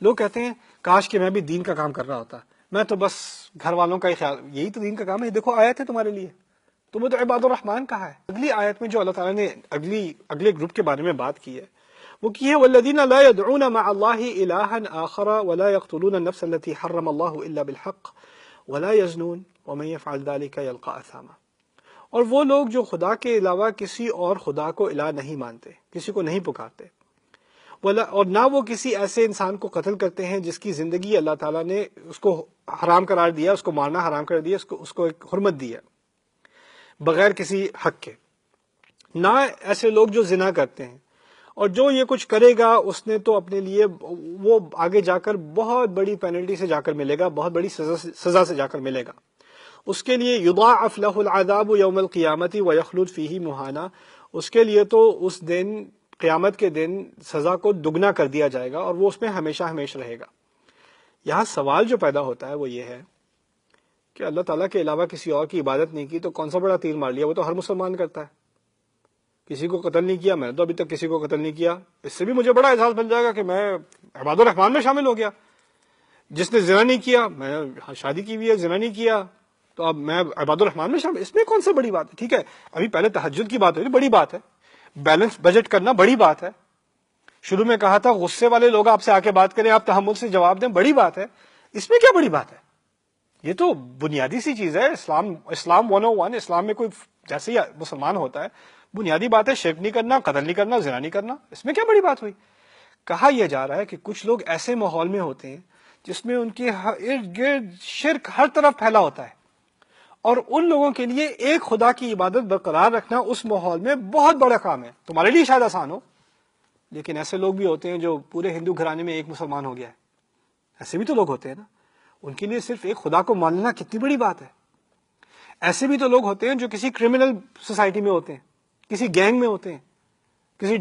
لوگ کہتے ہیں کاش کہ میں بھی دین کا کام کر رہا ہوتا، میں تو بس گھر والوں کا ہی خیال. یہی تو دین کا کام ہے. دیکھو آیت ہے تمہارے لیے، تمہیں تو عباد الرحمان کہا ہے. اگلی آیت میں جو اللہ تعالیٰ نے اگلے گروپ کے بارے میں بات کی ہے وہ کی ہے والذین لا يدعون مع اللہ الہا آخر ولا يقتلون النفس التي حرم اللہ الا بالحق ولا يزنون ومن يفعل ذلك يلقى اثاما. اور وہ لوگ جو خدا کے علاوہ کسی اور خدا کو الہ نہیں مانتے، کسی کو نہیں پکارتے، اور نہ وہ کسی ایسے انسان کو قتل کرتے ہیں جس کی زندگی اللہ تعالیٰ نے اس کو حرام قرار دیا، اس کو مارنا حرام کر دیا، اس کو ایک حرمت دی ہے بغیر کسی حق کے. نہ ایسے لوگ جو زنا کرتے ہیں، اور جو یہ کچھ کرے گا اس نے تو اپنے لیے وہ آگے جا کر بہت بڑی پینلٹی سے جا کر ملے گا، بہت بڑی سزا سے جا کر ملے گا. اس کے لیے یضاعف له العذاب یوم القیامت ویخلد فیہ مہانا، اس کے لیے تو اس دن قیامت کے دن سزا کو دگنا کر دیا جائے گا اور وہ اس میں ہمیشہ رہے گا. یہاں سوال جو پیدا ہوتا ہے وہ یہ ہے کہ اللہ تعالیٰ کے علاوہ کسی اور کی عبادت نہیں کی تو کون سا بڑا تیر مار لیا، وہ تو ہر مسلمان کرتا ہے. کسی کو قتل نہیں کیا، میں نے تو ابھی تک کسی کو قتل نہیں کیا، اس سے بھی مجھے بڑا احساس بن جائے گا کہ میں عباد الرحمان میں شامل ہو گیا. جس نے زنا نہیں کیا، میں شادی کی ہوئی ہے، زنا نہیں کیا، تو اب میں عباد الرحمان میں شامل. اس میں کون سا بڑی بات ہے؟ ٹھیک ہے ابھی پہلے تہجد کی بات ہوئی، بڑی بات ہے. بیلنس بجٹ کرنا بڑی بات ہے، شروع میں کہا تھا غصے والے لوگ آپ سے آ کے بات کریں، آپ تحمل سے جواب دیں، بڑی بات ہے، اس میں کیا بڑی بات ہے؟ یہ تو بنیادی سی چیز ہے، اسلام 101، اسلام میں کوئی جیسے ہی مسلمان ہوتا ہے بنیادی بات ہے شرک نہیں کرنا، قتل نہیں کرنا، زنا نہیں کرنا، اس میں کیا بڑی بات ہوئی؟ کہا یہ جا رہا ہے کہ کچھ لوگ ایسے ماحول میں ہوتے ہیں جس میں ان کے ارد گرد شرک ہر طرف پھیلا ہوتا ہے، اور ان لوگوں کے لیے ایک خدا کی عبادت برقرار رکھنا اس ماحول میں بہت بڑا کام ہے۔ تمہارے لیے شاید آسان ہو، لیکن ایسے لوگ بھی ہوتے ہیں جو پورے ہندو گھرانے میں ایک مسلمان ہو گیا ہے، ایسے بھی تو لوگ ہوتے ہیں نا، ان کے لیے صرف ایک خدا کو ماننا کتنی بڑی بات ہے۔ ایسے بھی تو لوگ ہوتے ہیں جو کسی کرمنل سوسائٹی میں ہوتے ہیں، کسی گینگ میں ہوتے ہیں، کسی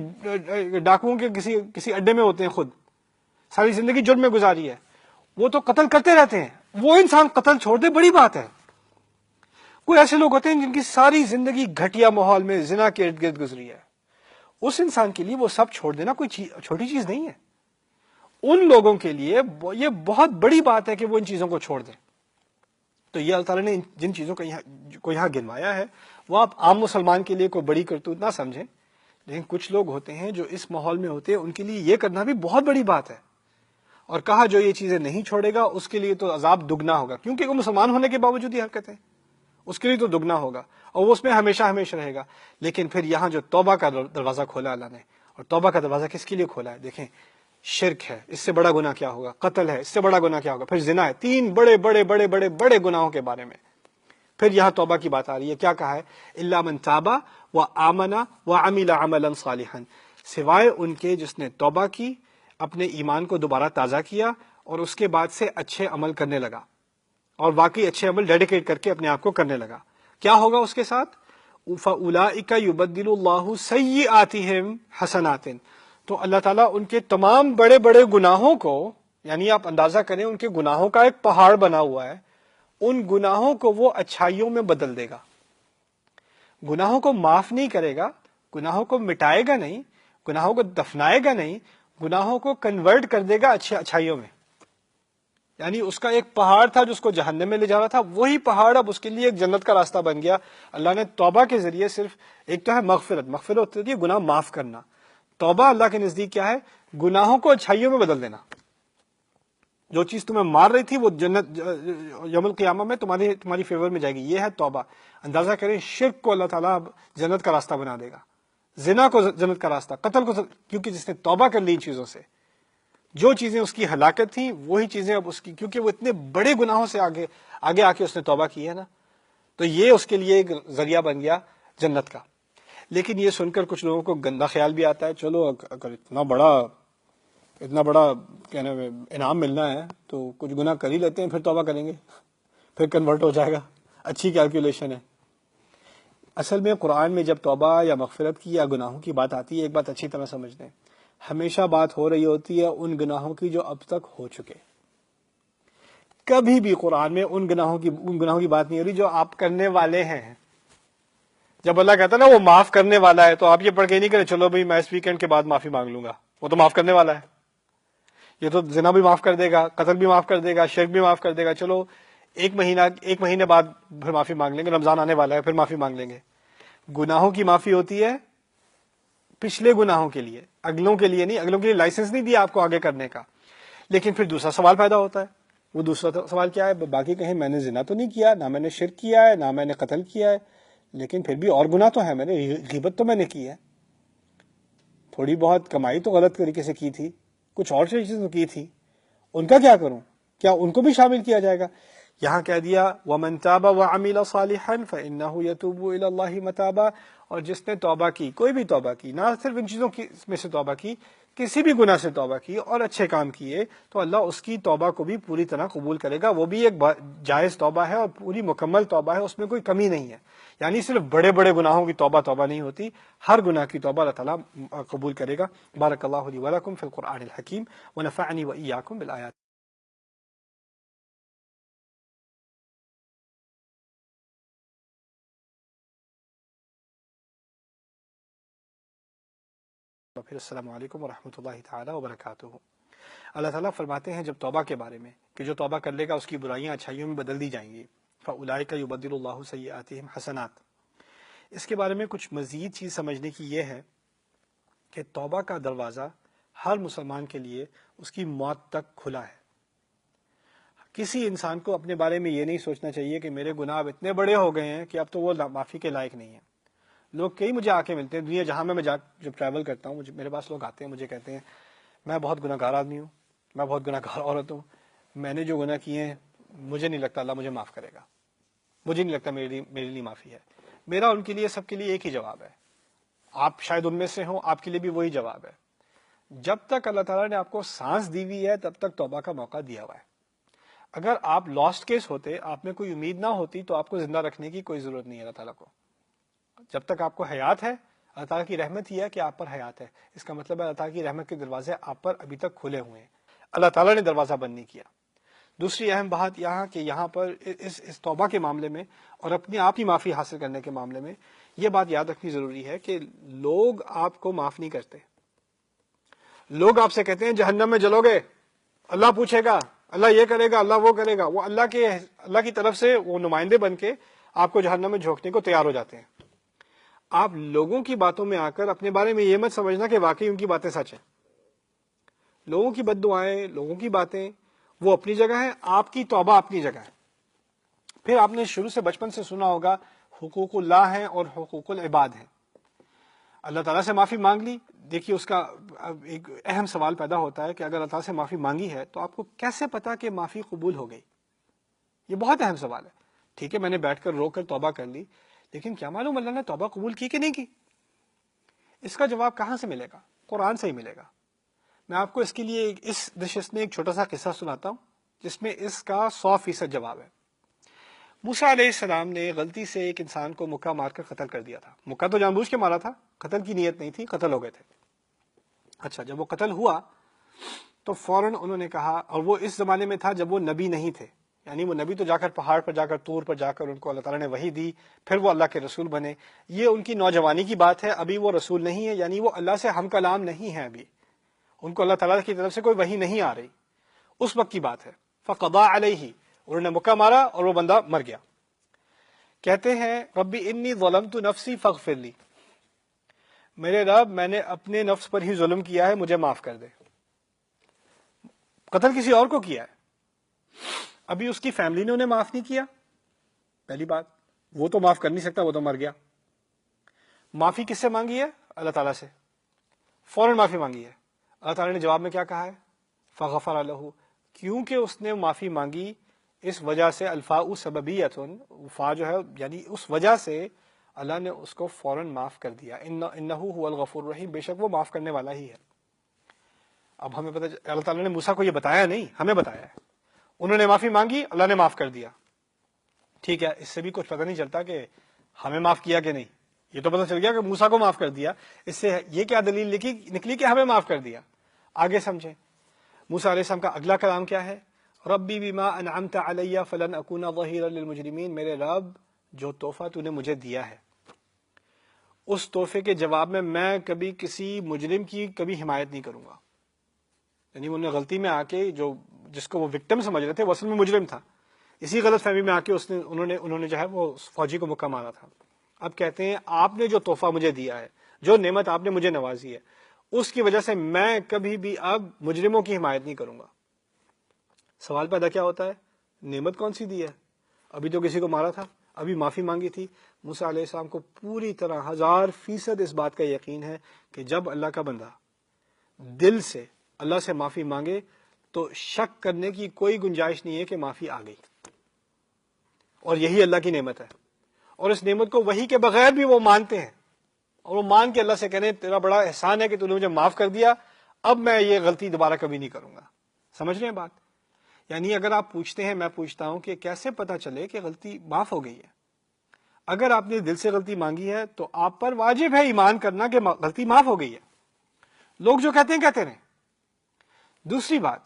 ڈاکوؤں کے کسی اڈے میں ہوتے ہیں، خود ساری زندگی جرم میں گزاری ہے، وہ تو قتل کرتے رہتے ہیں، وہ انسان قتل چھوڑ دے بڑی بات ہے۔ کوئی ایسے لوگ ہوتے ہیں جن کی ساری زندگی گھٹیا ماحول میں زنا کے ارد گرد گزری ہے، اس انسان کے لیے وہ سب چھوڑ دینا کوئی چھوٹی چیز نہیں ہے۔ ان لوگوں کے لیے یہ بہت بڑی بات ہے کہ وہ ان چیزوں کو چھوڑ دیں۔ تو یہ اللہ تعالیٰ نے جن چیزوں کو یہاں گنوایا ہے وہ آپ عام مسلمان کے لیے کوئی بڑی کرتوت نہ سمجھیں، لیکن کچھ لوگ ہوتے ہیں جو اس ماحول میں ہوتے ہیں، ان کے لیے یہ کرنا بھی بہت بڑی بات ہے۔ اور کہا جو یہ چیزیں نہیں چھوڑے گا اس کے لیے تو عذاب دگنا ہوگا، کیونکہ وہ مسلمان ہونے کے باوجود یہ حرکتیں، اس کے لیے تو دگنا ہوگا، اور وہ اس میں ہمیشہ ہمیشہ رہے گا۔ لیکن پھر یہاں جو توبہ کا دروازہ کھولا اللہ نے، اور توبہ کا دروازہ کس کے لیے کھولا ہے؟ دیکھیں، شرک ہے، اس سے بڑا گناہ کیا ہوگا؟ قتل ہے، اس سے بڑا گناہ کیا ہوگا؟ پھر زنا ہے، تین بڑے بڑے بڑے بڑے بڑے گناہوں کے بارے میں پھر یہاں توبہ کی بات آ رہی ہے۔ کیا کہا ہے؟ الا من تاب وآمن وعمل عملا صالحا، سوائے ان کے جس نے توبہ کی، اپنے ایمان کو دوبارہ تازہ کیا، اور اس کے بعد سے اچھے عمل کرنے لگا، اور واقعی اچھے عمل ڈیڈیکیٹ کر کے اپنے آپ کو کرنے لگا۔ کیا ہوگا اس کے ساتھ؟ فَأُولَئِكَ يُبَدِّلُ اللَّهُ سَيِّئَاتِهِمْ حَسَنَاتٍ، تو اللہ تعالیٰ ان کے تمام بڑے بڑے گناہوں کو، یعنی آپ اندازہ کریں ان کے گناہوں کا ایک پہاڑ بنا ہوا ہے، ان گناہوں کو وہ اچھائیوں میں بدل دے گا۔ گناہوں کو معاف نہیں کرے گا، گناہوں کو مٹائے گا نہیں، گناہوں کو دفنائے گا نہیں، گناہوں کو کنورٹ کر دے گا اچھائیوں میں۔ یعنی اس کا ایک پہاڑ تھا جو اس کو جہنم میں لے جا رہا تھا، وہی پہاڑ اب اس کے لیے ایک جنت کا راستہ بن گیا۔ اللہ نے توبہ کے ذریعے صرف ایک تو ہے مغفرت ہوتی ہے گناہ معاف کرنا، توبہ اللہ کے نزدیک کیا ہے؟ گناہوں کو اچھائیوں میں بدل دینا۔ جو چیز تمہیں مار رہی تھی وہ جنت یوم القیامہ میں تمہاری فیور میں جائے گی، یہ ہے توبہ۔ اندازہ کریں شرک کو اللہ تعالیٰ اب جنت کا راستہ بنا دے گا، زنا کو جنت کا راستہ، قتل کو، کیونکہ جس نے توبہ کر لی ان چیزوں سے، جو چیزیں اس کی ہلاکت تھیں وہی چیزیں اب اس کی، کیونکہ وہ اتنے بڑے گناہوں سے آگے آ کے اس نے توبہ کی ہے نا، تو یہ اس کے لیے ایک ذریعہ بن گیا جنت کا۔ لیکن یہ سن کر کچھ لوگوں کو گندا خیال بھی آتا ہے، چلو اگر اتنا بڑا کہنا انعام ملنا ہے تو کچھ گناہ کر ہی لیتے ہیں، پھر توبہ کریں گے، پھر کنورٹ ہو جائے گا، اچھی کیلکولیشن ہے۔ اصل میں قرآن میں جب توبہ یا مغفرت کی یا گناہوں کی بات آتی ہے، ایک بات اچھی طرح سمجھ لیں، ہمیشہ بات ہو رہی ہوتی ہے ان گناہوں کی جو اب تک ہو چکے۔ کبھی بھی قرآن میں ان گناہوں کی بات نہیں ہو رہی جو آپ کرنے والے ہیں۔ جب اللہ کہتا ہے نا وہ معاف کرنے والا ہے، تو آپ یہ پڑھ کے نہیں کریں چلو بھائی میں اس ویکینڈ کے بعد معافی مانگ لوں گا، وہ تو معاف کرنے والا ہے، یہ تو زنا بھی معاف کر دے گا، قتل بھی معاف کر دے گا، شرک بھی معاف کر دے گا، چلو ایک مہینے بعد پھر معافی مانگ لیں گے، رمضان آنے والا ہے پھر معافی مانگ لیں گے۔ گناہوں کی معافی ہوتی ہے پچھلے گناہوں کے لیے، اگلوں کے لیے نہیں، اگلوں کے لیے لائسنس نہیں دیا آپ کو آگے کرنے کا۔ لیکن پھر دوسرا سوال پیدا ہوتا ہے، وہ دوسرا سوال کیا ہے؟ باقی کہیں میں نے زنا تو نہیں کیا، نہ میں نے شرک کیا ہے، نہ میں نے قتل کیا ہے، لیکن پھر بھی اور گناہ تو ہے، میں نے غیبت تو میں نے کی ہے، تھوڑی بہت کمائی تو غلط طریقے سے کی تھی، کچھ اور چیزیں تو کی تھی، ان کا کیا کروں؟ کیا ان کو بھی شامل کیا جائے گا؟ یہاں کہہ دیا وَمَن تَابَ وَعَمِلَ صَالِحًا فَإِنَّهُ يَتُوبُ إِلَى اللَّهِ مَتَابًا، اور جس نے توبہ کی، کوئی بھی توبہ کی، نہ صرف ان چیزوں میں سے توبہ کی، کسی بھی گناہ سے توبہ کی اور اچھے کام کیے، تو اللہ اس کی توبہ کو بھی پوری طرح قبول کرے گا۔ وہ بھی ایک جائز توبہ ہے اور پوری مکمل توبہ ہے، اس میں کوئی کمی نہیں ہے۔ یعنی صرف بڑے بڑے گناہوں کی توبہ نہیں ہوتی، ہر گناہ کی توبہ اللہ تعالیٰ قبول کرے گا۔ بارک اللہ لی ولکم فی القرآن الحکیم ونفعنی وإیاکم بالآیات۔ پھر السلام علیکم ورحمۃ اللہ تعالیٰ وبرکاتہ۔ اللہ تعالیٰ فرماتے ہیں جب توبہ کے بارے میں کہ جو توبہ کر لے گا اس کی برائیاں اچھائیوں میں بدل دی جائیں گی، فَأُولَئِكَ يُبَدِّلُ اللَّهُ سَيِّئَاتِهِمْ حسنات۔ اس کے بارے میں کچھ مزید چیز سمجھنے کی یہ ہے کہ توبہ کا دروازہ ہر مسلمان کے لیے اس کی موت تک کھلا ہے۔ کسی انسان کو اپنے بارے میں یہ نہیں سوچنا چاہیے کہ میرے گناہ اب اتنے بڑے ہو گئے ہیں کہ اب تو وہ معافی کے لائق نہیں ہیں۔ لوگ کئی مجھے آ کے ملتے ہیں، دنیا جہاں میں جب ٹریول کرتا ہوں، میرے پاس لوگ آتے ہیں، مجھے کہتے ہیں میں بہت گناہ گار آدمی ہوں، میں بہت گناہ گار عورت ہوں، میں نے جو گناہ کیے ہیں مجھے نہیں لگتا اللہ مجھے معاف کرے گا، مجھے نہیں لگتا میرے لیے معافی ہے۔ میرا ان کے لیے سب کے لیے ایک ہی جواب ہے، آپ شاید ان میں سے ہوں، آپ کے لیے بھی وہی جواب ہے، جب تک اللہ تعالیٰ نے آپ کو سانس دی ہوئی ہے تب تک توبہ کا موقع دیا ہوا ہے۔ اگر آپ لاسٹ کیس ہوتے، آپ میں کوئی امید نہ ہوتی، تو آپ کو زندہ رکھنے کی کوئی ضرورت نہیں ہے اللہ تعالیٰ کو۔ جب تک آپ کو حیات ہے، اللہ تعالیٰ کی رحمت یہ ہے کہ آپ پر حیات ہے، اس کا مطلب ہے اللہ تعالیٰ کی رحمت کے دروازے آپ پر ابھی تک کھلے ہوئے ہیں، اللہ تعالیٰ نے دروازہ بند نہیں کیا۔ دوسری اہم بات یہاں پر اس توبہ کے معاملے میں اور اپنی آپ کی معافی حاصل کرنے کے معاملے میں یہ بات یاد رکھنی ضروری ہے کہ لوگ آپ کو معاف نہیں کرتے۔ لوگ آپ سے کہتے ہیں جہنم میں جلو گے، اللہ پوچھے گا، اللہ یہ کرے گا، اللہ وہ کرے گا، وہ اللہ کی طرف سے وہ نمائندے بن کے آپ کو جہنم میں جھونکنے کو تیار ہو جاتے ہیں۔ آپ لوگوں کی باتوں میں آ کر اپنے بارے میں یہ مت سمجھنا کہ واقعی ان کی باتیں سچ ہیں۔ لوگوں کی بد دعائیں، لوگوں کی باتیں وہ اپنی جگہ ہیں، آپ کی توبہ اپنی جگہ ہے۔ پھر آپ نے شروع سے بچپن سے سنا ہوگا حقوق اللہ ہیں اور حقوق العباد ہیں۔ اللہ تعالیٰ سے معافی مانگ لی، دیکھیے اس کا ایک اہم سوال پیدا ہوتا ہے کہ اگر اللہ تعالیٰ سے معافی مانگی ہے تو آپ کو کیسے پتا کہ معافی قبول ہو گئی؟ یہ بہت اہم سوال ہے۔ ٹھیک ہے میں نے بیٹھ کر رو کر توبہ کر لی، لیکن کیا معلوم اللہ نے توبہ قبول کی کہ نہیں کی؟ اس کا جواب کہاں سے ملے گا؟ قرآن سے ہی ملے گا۔ میں آپ کو اس کے لیے اس نشست میں ایک چھوٹا سا قصہ سناتا ہوں جس میں اس کا 100% جواب ہے۔ موسیٰ علیہ السلام نے غلطی سے ایک انسان کو مکہ مار کر قتل کر دیا تھا۔ مکہ تو جان بوجھ کے مارا تھا، قتل کی نیت نہیں تھی، قتل ہو گئے تھے۔ اچھا جب وہ قتل ہوا تو فوراً انہوں نے کہا، اور وہ اس زمانے میں تھا جب وہ نبی نہیں تھے، یعنی وہ نبی تو جا کر پہاڑ پر جا کر طور پر جا کر ان کو اللہ تعالیٰ نے وحی دی، پھر وہ اللہ کے رسول بنے۔ یہ ان کی نوجوانی کی بات ہے، ابھی وہ رسول نہیں ہے، یعنی وہ اللہ سے ہم کلام نہیں ہے، ابھی ان کو اللہ تعالیٰ کی طرف سے کوئی وحی نہیں آ رہی، اس وقت کی بات ہے۔ فقضا علیہ، انہوں نے مکہ مارا اور وہ بندہ مر گیا۔ کہتے ہیں ربی انی ظلمت نفسی فاغفر لی، میرے رب میں نے اپنے نفس پر ہی ظلم کیا ہے، مجھے معاف کر دے۔ قتل کسی اور کو کیا ہے، ابھی اس کی فیملی نے انہیں معاف نہیں کیا، پہلی بات وہ تو معاف کر نہیں سکتا، وہ تو مر گیا۔ معافی کس سے مانگی ہے؟ اللہ تعالیٰ سے، فوراً معافی مانگی ہے۔ اللہ تعالیٰ نے جواب میں کیا کہا ہے؟ فغفر لہ، کیونکہ اس نے معافی مانگی اس وجہ سے، الفاء سببیۃ، فا جو ہے یعنی اس وجہ سے اللہ نے اس کو فوراً معاف کر دیا۔ انہ هو الغفور الرحیم، بے شک وہ معاف کرنے والا ہی ہے۔ اب ہمیں پتہ، اللہ تعالیٰ نے موسیٰ کو یہ بتایا نہیں، ہمیں بتایا ہے۔ انہوں نے معافی مانگی، اللہ نے معاف کر دیا۔ ٹھیک ہے، اس سے بھی کچھ پتہ نہیں چلتا کہ ہمیں معاف کیا کہ نہیں، یہ تو پتہ چل گیا کہ موسیٰ کو معاف کر دیا، اس سے یہ کیا دلیل نکلی کہ ہمیں معاف کر دیا؟ آگے سمجھیں موسیٰ علیہ السلام کا اگلا کلام کیا ہے؟ ربی بما انعمت علی فلن اکون ظہیرا للمجرمین، میرے رب جو تحفہ تو نے مجھے دیا ہے اس تحفے کے جواب میں کبھی کسی مجرم کی کبھی حمایت نہیں کروں گا۔ یعنی انہوں نے غلطی میں آ کے جس کو وہ وکٹم سمجھ رہے تھے وہ اصل میں مجرم تھا، اسی غلط فہمی میں آ کے انہوں نے جو ہے وہ فوجی کو مکہ مارا تھا۔ اب کہتے ہیں آپ نے جو تحفہ مجھے دیا ہے، جو نعمت آپ نے مجھے نوازی ہے، اس کی وجہ سے میں کبھی بھی اب مجرموں کی حمایت نہیں کروں گا۔ سوال پیدا کیا ہوتا ہے؟ نعمت کون سی دی ہے؟ ابھی تو کسی کو مارا تھا، ابھی معافی مانگی تھی۔ موسیٰ علیہ السلام کو پوری طرح 1000% اس بات کا یقین ہے کہ جب اللہ کا بندہ دل سے اللہ سے معافی مانگے تو شک کرنے کی کوئی گنجائش نہیں ہے کہ معافی آ گئی، اور یہی اللہ کی نعمت ہے۔ اور اس نعمت کو وحی کے بغیر بھی وہ مانتے ہیں، اور وہ مان کے اللہ سے کہنے تیرا بڑا احسان ہے کہ تو نے مجھے معاف کر دیا، اب میں یہ غلطی دوبارہ کبھی نہیں کروں گا۔ سمجھ رہے ہیں بات؟ یعنی اگر آپ پوچھتے ہیں، میں پوچھتا ہوں کہ کیسے پتا چلے کہ غلطی معاف ہو گئی ہے؟ اگر آپ نے دل سے غلطی مانگی ہے تو آپ پر واجب ہے ایمان کرنا کہ غلطی معاف ہو گئی ہے۔ لوگ جو کہتے ہیں کہتے رہیں۔ دوسری بات،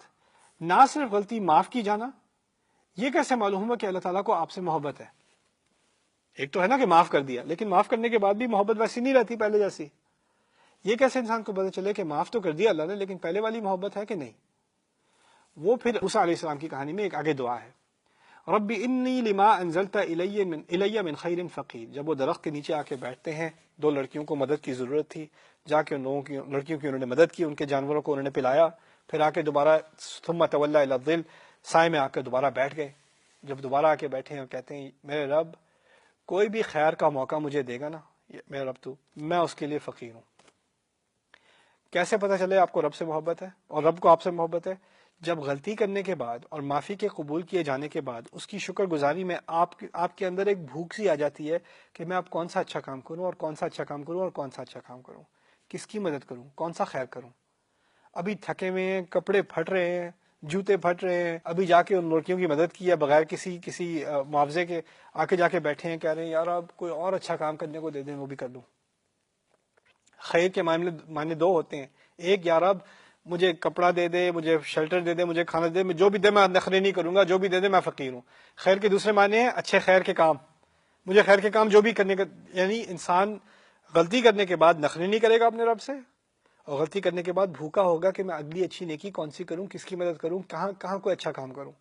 نہ صرف غلطی معاف کی جانا، یہ کیسے معلوم ہوا کہ اللہ تعالیٰ کو آپ سے محبت ہے؟ ایک تو ہے نا کہ معاف کر دیا، لیکن معاف کرنے کے بعد بھی محبت ویسی نہیں رہتی پہلے جیسی۔ یہ کیسے انسان کو پتہ چلے کہ معاف تو کر دیا اللہ نے لیکن پہلے والی محبت ہے کہ نہیں؟ وہ پھر موسیٰ علیہ السلام کی کہانی میں ایک آگے دعا ہے۔ رب انی لما انزلت الی من خیر فقیر. جب وہ درخت کے نیچے آ کے بیٹھتے ہیں، دو لڑکیوں کو مدد کی ضرورت تھی، جا کے ان لوگوں کی لڑکیوں کی انہوں نے مدد کی، ان کے جانوروں کو انہوں نے پلایا، پھر آ کے دوبارہ ثم تولی الی الظل، سائے میں آ کے دوبارہ بیٹھ گئے. جب دوبارہ آ کے بیٹھے ہیں اور کہتے ہیں میرے رب کوئی بھی خیر کا موقع مجھے دے گا نا میرے رب تو میں اس کے لیے فقیر ہوں. کیسے پتہ چلے آپ کو رب سے محبت ہے اور رب کو آپ سے محبت ہے؟ جب غلطی کرنے کے بعد اور معافی کے قبول کیے جانے کے بعد اس کی شکر گزاری میں آپ کے اندر ایک بھوک سی آ جاتی ہے کہ میں اب کون سا اچھا کام کروں اور کون سا اچھا کام کروں اور کون سا اچھا کام کروں، کس کی مدد کروں، کون سا خیر کروں. ابھی تھکے ہوئے ہیں، کپڑے پھٹ رہے ہیں، جوتے پھٹ رہے ہیں، ابھی جا کے ان لڑکیوں کی مدد کی ہے بغیر کسی معاوضے کے، آ کے جا کے بیٹھے ہیں کہہ رہے ہیں یار اب کوئی اور اچھا کام کرنے کو دے دیں وہ بھی کر لوں. خیر کے معنی دو ہوتے ہیں، ایک یار اب مجھے کپڑا دے دے، مجھے شیلٹر دے دے، مجھے کھانا دے دے، جو بھی دے میں نخرے نہیں کروں گا، جو بھی دے دے میں فقیر ہوں. خیر کے دوسرے معنی ہیں اچھے خیر کے کام، مجھے خیر کے کام جو بھی کرنے کا، یعنی انسان غلطی کرنے کے بعد نخرے نہیں کرے گا اپنے رب سے، اور غلطی کرنے کے بعد بھوکا ہوگا کہ میں اگلی اچھی نیکی کون سی کروں، کس کی مدد کروں، کہاں کوئی اچھا کام کروں.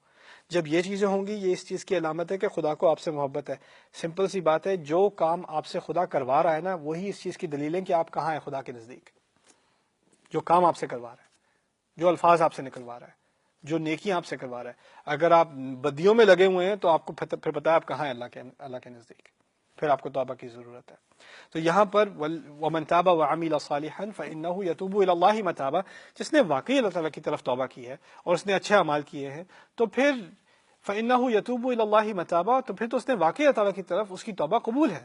جب یہ چیزیں ہوں گی یہ اس چیز کی علامت ہے کہ خدا کو آپ سے محبت ہے. سمپل سی بات ہے، جو کام آپ سے خدا کروا رہا ہے نا وہی اس چیز کی دلیل ہے کہ آپ کہاں ہیں خدا کے نزدیک. جو کام آپ سے کروا رہا ہے، جو الفاظ آپ سے نکلوا رہا ہے، جو نیکیاں آپ سے کروا رہا ہے. اگر آپ بدیوں میں لگے ہوئے ہیں تو آپ کو پھر پتا ہے آپ کہاں ہیں اللہ کے نزدیک، پھر آپ کو توبہ کی ضرورت ہے. تو یہاں پر وَمَن تَابَ وَعَمِلَ صَالِحًا فَإِنَّهُ يَتُوبُ إِلَى اللَّهِ مَتَابًا، جس نے واقعی اللہ تعالیٰ کی طرف توبہ کی ہے اور اس نے اچھے اعمال کیے ہیں تو پھر فَإِنَّهُ يَتُوبُ إِلَى اللَّهِ مَتَابًا، تو پھر تو اس نے واقعی اللہ تعالیٰ کی طرف اس کی توبہ قبول ہے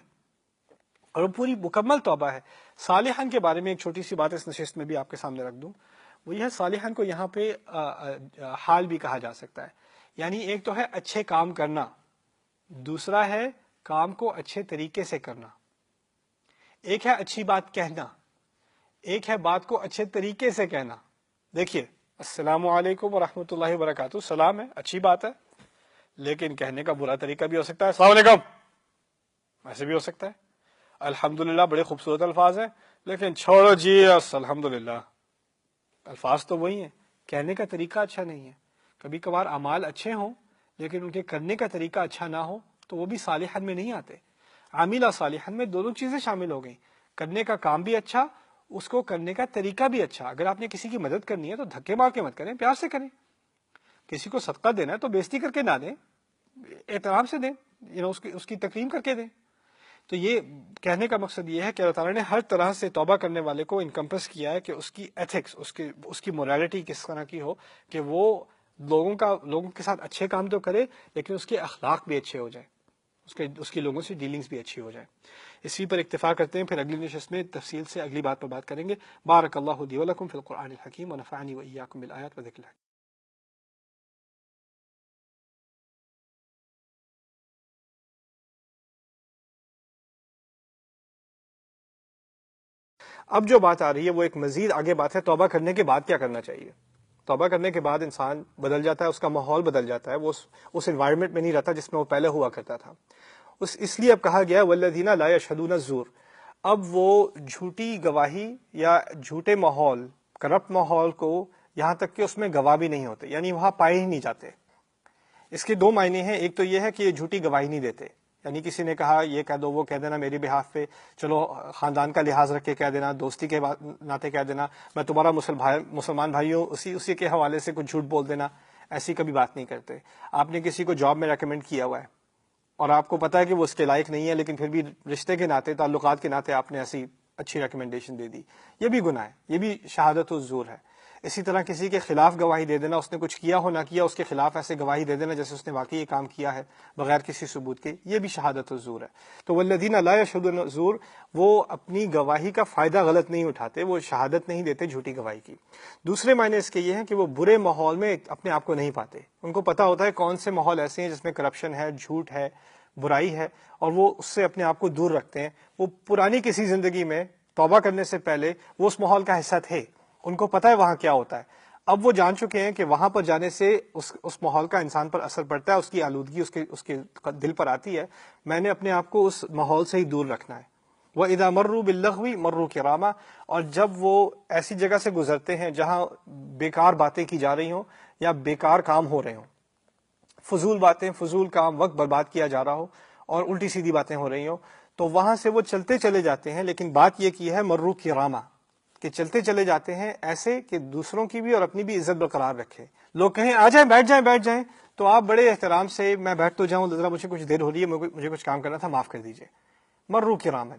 اور وہ پوری مکمل توبہ ہے. صالحاً کے بارے میں ایک چھوٹی سی بات اس نشست میں بھی آپ کے سامنے رکھ دوں، وہ یہ ہے صالحاً کو یہاں پہ حال بھی کہا جا سکتا ہے. یعنی ایک تو ہے اچھے کام کرنا، دوسرا ہے کام کو اچھے طریقے سے کرنا. ایک ہے اچھی بات کہنا، ایک ہے بات کو اچھے طریقے سے کہنا. دیکھیے السلام علیکم ورحمۃ اللہ وبرکاتہ، سلام ہے، اچھی بات ہے، لیکن کہنے کا برا طریقہ بھی ہو سکتا ہے، السلام علیکم ایسے بھی ہو سکتا ہے. الحمدللہ بڑے خوبصورت الفاظ ہیں، لیکن چھوڑو جی الحمدللہ، الفاظ تو وہی ہیں، کہنے کا طریقہ اچھا نہیں ہے. کبھی کبھار اعمال اچھے ہوں لیکن ان کے کرنے کا طریقہ اچھا نہ ہو تو وہ بھی صالحن میں نہیں آتے. عاملہ صالحن میں دونوں چیزیں شامل ہو گئیں، کرنے کا کام بھی اچھا، اس کو کرنے کا طریقہ بھی اچھا. اگر آپ نے کسی کی مدد کرنی ہے تو دھکے مار کے مت کریں، پیار سے کریں. کسی کو صدقہ دینا ہے تو بےزتی کر کے نہ دیں، احترام سے دیں، اس کی تکریم کر کے دیں. تو یہ کہنے کا مقصد یہ ہے کہ اللہ تعالیٰ نے ہر طرح سے توبہ کرنے والے کو انکمپس کیا ہے کہ اس کی ایتھکس، اس کی موریلٹی کس طرح کی ہو کہ وہ لوگوں کے ساتھ اچھے کام تو کرے لیکن اس کے اخلاق بھی اچھے ہو جائیں، اس کی لوگوں سے ڈیلنگز بھی اچھی ہو جائیں. اسی پر اکتفا کرتے ہیں، پھر اگلی نشست میں تفصیل سے اگلی بات پر بات کریں گے. بارک اللہ لی ولکم فی القرآن الحکیم ونفعنی وإیاکم بالآیات وذکر الحکیم. اب جو بات آ رہی ہے وہ ایک مزید آگے بات ہے، توبہ کرنے کے بعد کیا کرنا چاہیے. توبہ کرنے کے بعد انسان بدل جاتا ہے، اس کا ماحول بدل جاتا ہے، وہ اس انوائرمنٹ میں نہیں رہتا جس میں وہ پہلے ہوا کرتا تھا. اس لیے اب کہا گیا والذین لا یشہدون الزور. اب وہ جھوٹی گواہی یا جھوٹے ماحول، کرپٹ ماحول کو یہاں تک کہ اس میں گواہ بھی نہیں ہوتے، یعنی وہاں پائے ہی نہیں جاتے. اس کے دو معنی ہیں، ایک تو یہ ہے کہ یہ جھوٹی گواہی نہیں دیتے، یعنی کسی نے کہا یہ کہہ دو، وہ کہہ دینا میری بہاف پہ، چلو خاندان کا لحاظ رکھ کے کہہ دینا، دوستی کے ناطے کہہ دینا میں تمہارا مسلمان بھائی ہوں، اسی کے حوالے سے کچھ جھوٹ بول دینا، ایسی کبھی بات نہیں کرتے. آپ نے کسی کو جاب میں ریکمینڈ کیا ہوا ہے اور آپ کو پتا ہے کہ وہ اس کے لائق نہیں ہے، لیکن پھر بھی رشتے کے ناطے، تعلقات کے ناطے آپ نے ایسی اچھی ریکمنڈیشن دے دی، یہ بھی گناہ ہے، یہ بھی شہادت الزور ہے. اسی طرح کسی کے خلاف گواہی دے دینا، اس نے کچھ کیا ہو نہ کیا، اس کے خلاف ایسے گواہی دے دینا جیسے اس نے واقعی یہ کام کیا ہے بغیر کسی ثبوت کے، یہ بھی شہادت الزور ہے. تو والذین لا یشہدون الزور، وہ اپنی گواہی کا فائدہ غلط نہیں اٹھاتے، وہ شہادت نہیں دیتے جھوٹی گواہی کی. دوسرے معنی اس کے یہ ہیں کہ وہ برے ماحول میں اپنے آپ کو نہیں پاتے، ان کو پتا ہوتا ہے کون سے ماحول ایسے ہیں جس میں کرپشن ہے، جھوٹ ہے، برائی ہے، اور وہ اس سے اپنے آپ کو دور رکھتے ہیں. وہ پرانی کسی زندگی میں توبہ کرنے سے پہلے وہ اس ماحول کا حصہ تھے، ان کو پتہ ہے وہاں کیا ہوتا ہے. اب وہ جان چکے ہیں کہ وہاں پر جانے سے اس ماحول کا انسان پر اثر پڑتا ہے، اس کی آلودگی اس کے دل پر آتی ہے. میں نے اپنے آپ کو اس ماحول سے ہی دور رکھنا ہے. وَإِذَا مَرُّوا بِاللَّغْوِ مَرُّوا كِرَامًا، اور جب وہ ایسی جگہ سے گزرتے ہیں جہاں بیکار باتیں کی جا رہی ہوں یا بیکار کام ہو رہے ہوں، فضول باتیں، فضول کام، وقت برباد کیا جا رہا ہو اور الٹی سیدھی باتیں ہو رہی ہوں، تو وہاں سے وہ چلتے چلے جاتے ہیں. لیکن بات یہ کی ہے مرو کرامہ، کہ چلتے چلے جاتے ہیں ایسے کہ دوسروں کی بھی اور اپنی بھی عزت برقرار رکھے. لوگ کہیں آ جائیں، بیٹھ جائیں، تو آپ بڑے احترام سے میں بیٹھ تو جاؤں، ذرا مجھے کچھ دیر ہو رہی ہے، مجھے کچھ کام کرنا تھا، معاف کر دیجیے. مرو کرامن،